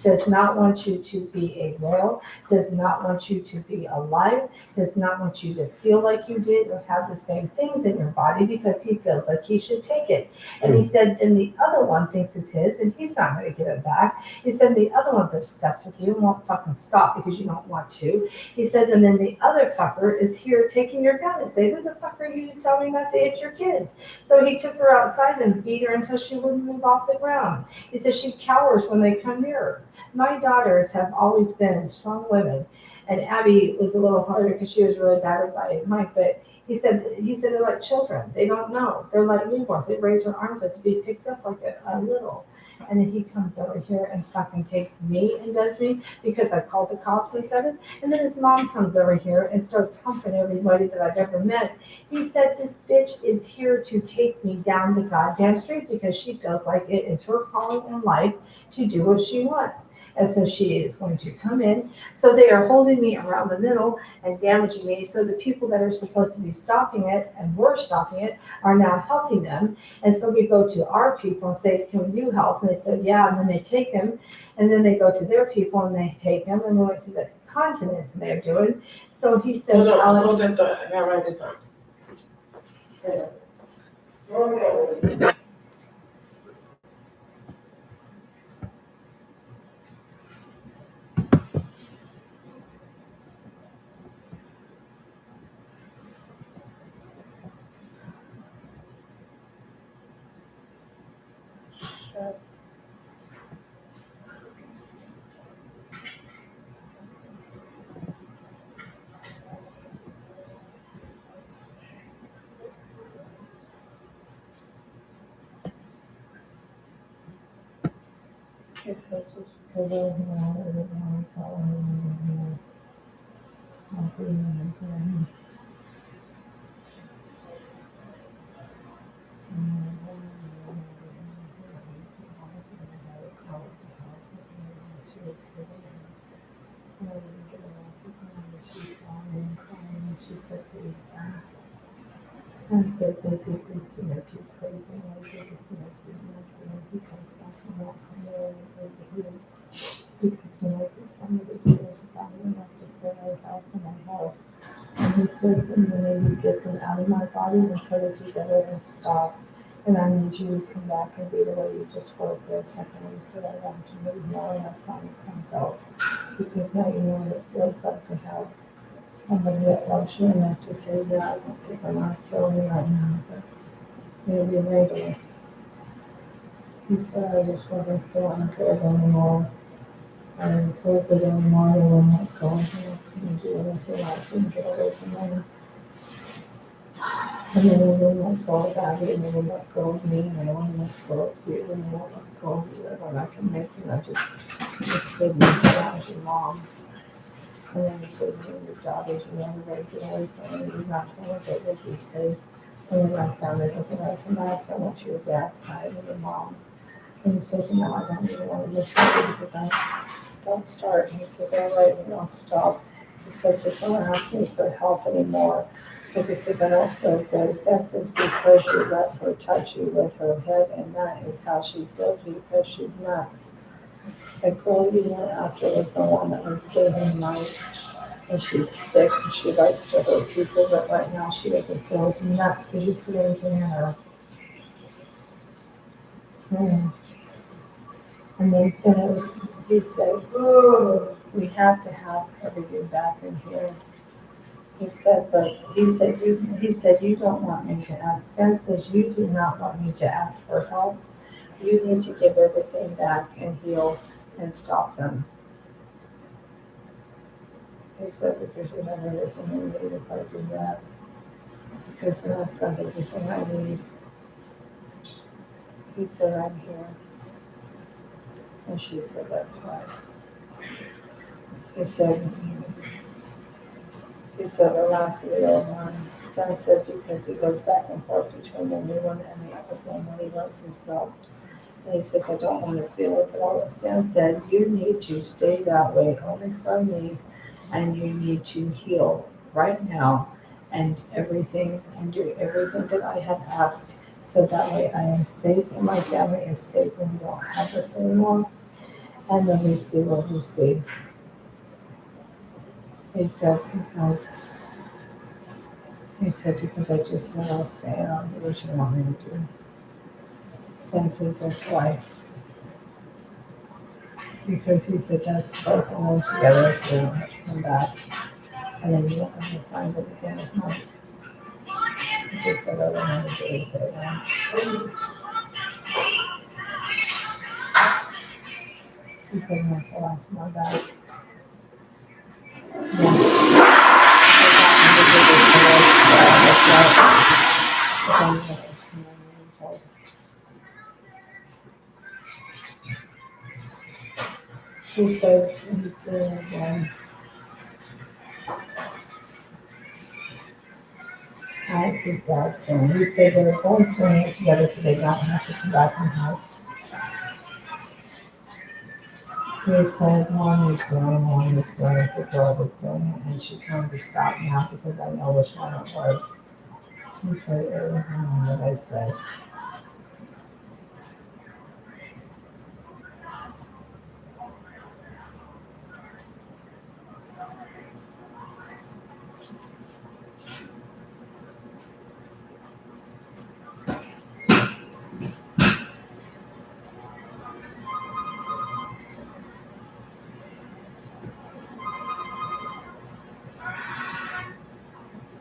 Does not want you to be a royal, does not want you to be alive, does not want you to feel like you did or have the same things in your body because he feels like he should take it. And he said, then the other one thinks it's his and he's not going to give it back. He said, the other one's obsessed with you and won't fucking stop because you don't want to. He says, and then the other fucker is here taking your gun and say, who the fuck are you to tell me not to hit your kids? So he took her outside and beat her until she wouldn't move off the ground. He says she cowers when they come near her. My daughters have always been strong women, and Abby was a little harder because she was really battered by Mike, but he said they're like children. They don't know. They're like newborns. They raise their arms up to be picked up like a little. And then he comes over here and fucking takes me and does me because I called the cops and said it. And then his mom comes over here and starts humping everybody that I've ever met. He said this bitch is here to take me down the goddamn street because she feels like it is her calling in life to do what she wants. And so she is going to come in. So they are holding me around the middle and damaging me. So the people that are supposed to be stopping it and were stopping it are now helping them. And so we go to our people and say, can you help? And they said, yeah. And then they take them. And then they go to their people and they take them. And we went to the continents and they're doing. So he said, Hold Alex. that thought, I gotta write this down. He said, just because I was mad, I didn't want to tell him. I'll be in again. She was she saw me crying and she said, and said they did this to make you crazy, and they did this to make you nuts, and then he comes back and won't come there and over here because he knows that somebody cares about me enough to say I help and I help. And he says, and then I need to get them out of my body and put it together and stop. And I need you to come back and be the way you just were for a second. And he said, I want to move more and I promise I'll help. Because now you know what it feels like to have somebody that loves you enough to say, yeah, I don't think I'm not killing you right now, but maybe later. He said, I just wasn't feeling good anymore. I didn't feel good anymore. I wouldn't let go. I couldn't do anything. I couldn't get away from them. And then I wouldn't let go of Abby, and they wouldn't let go of me, and I wouldn't let go of you, and I won't let go of you ever. I can make it. I just stood there and said, I was your mom. And then he says, your job is you never ready to get away from me. You're not going to get what you say. And then I found it wasn't right from that, so I went to your dad's side and your mom's. And he says, no, I don't even want to listen to you because I don't start. And he says, all right, and I'll stop. He says, if don't ask me for help anymore. Because he says, I don't feel good. His dad says, because you let her touch you with her head, and that is how she feels because she's nuts. The girl you went after was the one that was giving life. And she's sick and she likes to hurt people, but right now she doesn't feel as nuts because you put everything in her. And then he said, oh, we have to have everything back in here. He said, but he said, you don't want me to ask. Stan says, you do not want me to ask for help. You need to give everything back and heal and stop them. He said, because you have everything you need if I do that. Because then I've got everything I need. He said, I'm here. And she said, that's right. He said, the last of the old one. Stan said, because he goes back and forth between the new one and the old one when he loves himself. And he says, I don't want to feel it, but all that Stan said, you need to stay that way only for me, and you need to heal right now and everything and do everything that I have asked, so that way I am safe and my family is safe and we don't have this anymore. And then we see what we see. He said, because I just said I'll stay and I'll do what you want me to do. Stan says that's why. Because he said that's both of them together so they don't have to come back. And then you won't have to find it again at night. Because he said I don't want to do it again. He said that's the last one back. He said he's doing it again. Alex's dad's doing it. He said they're both doing it together so they don't have to come back and help. He said one is doing it, the girl was doing it, and she's going to stop now because I know which one it was. He said it was the one that I said.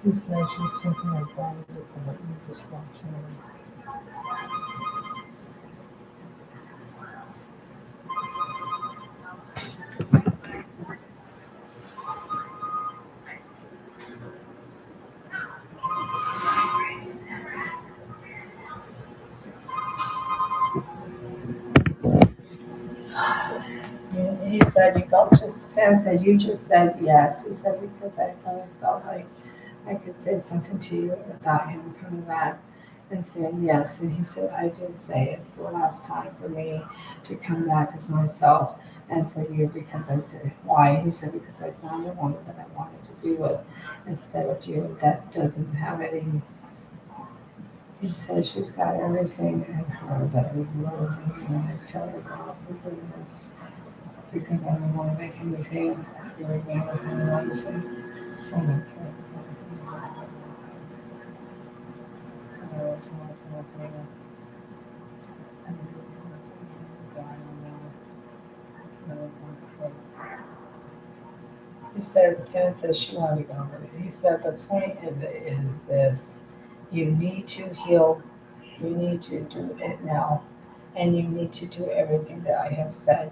He said she's taking advantage of that. You just watching her. He said you felt just, Stan said you just said yes. He said because I felt like I could say something to you without him coming back and saying yes. And he said, I did say it's the last time for me to come back as myself and for you because I said, why? He said, because I found a woman that I wanted to be with instead of you that doesn't have any. He said she's got everything in her that is rosy and I tell her off because I don't want to make him feel you're again with him and everything. I don't care. He said, Stan says she wanted to go over it. He said, the point is this, you need to heal, you need to do it now, and you need to do everything that I have said.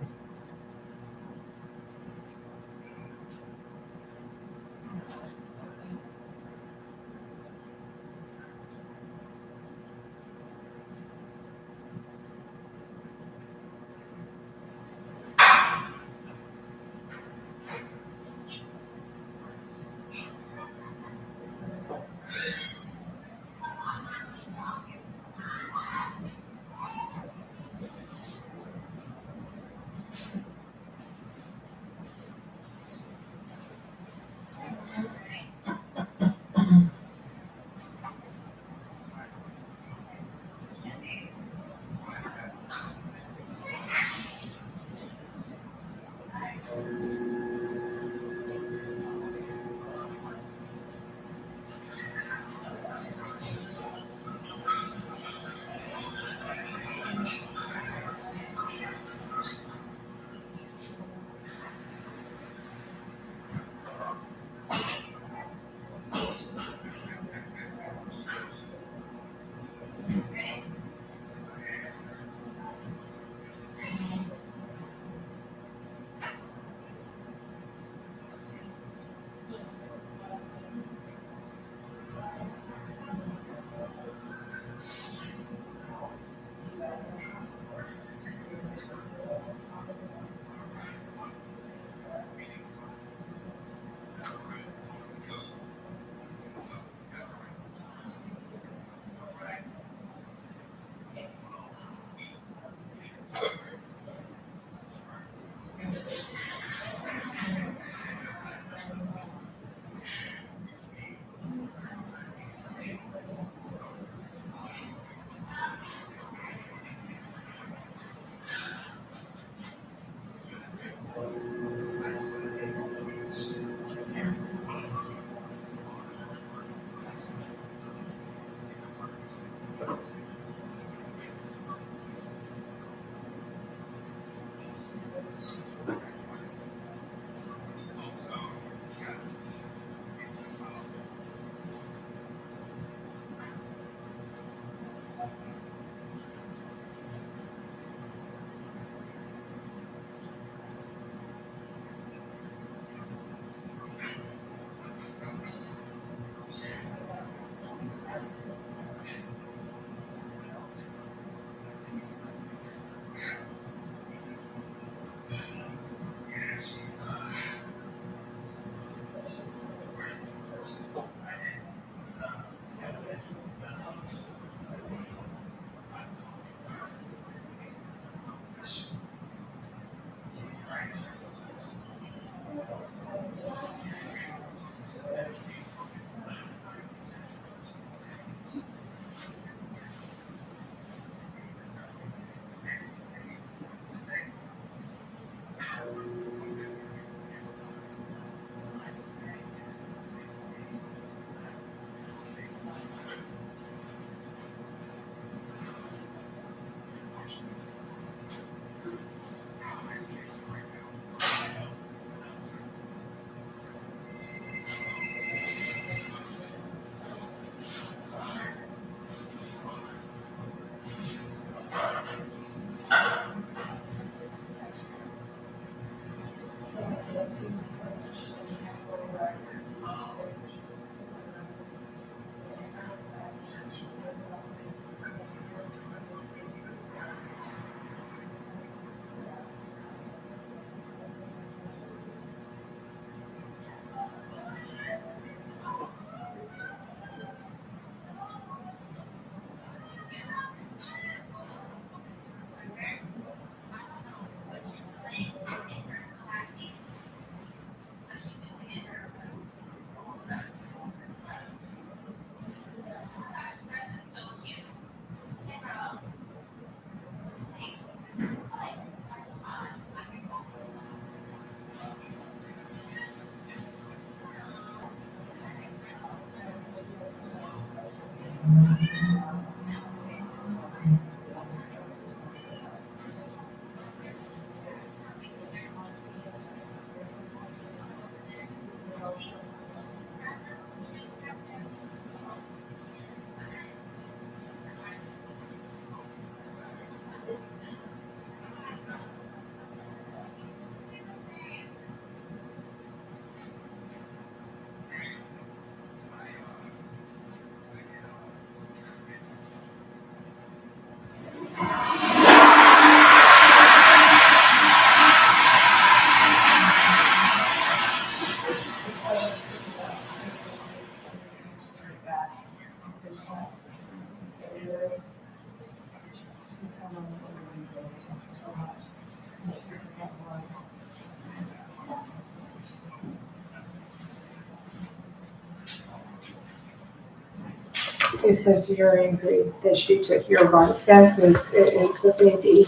He says you're angry that she took your rights. Yes, it's the baby.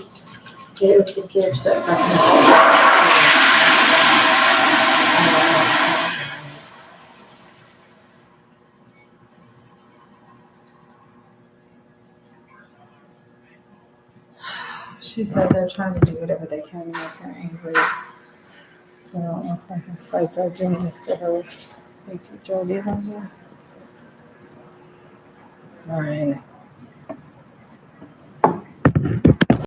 It is the kids that She said they're trying to do whatever they can to make her angry. So I don't look like a psycho doing this to her. Thank you, Jody. All right.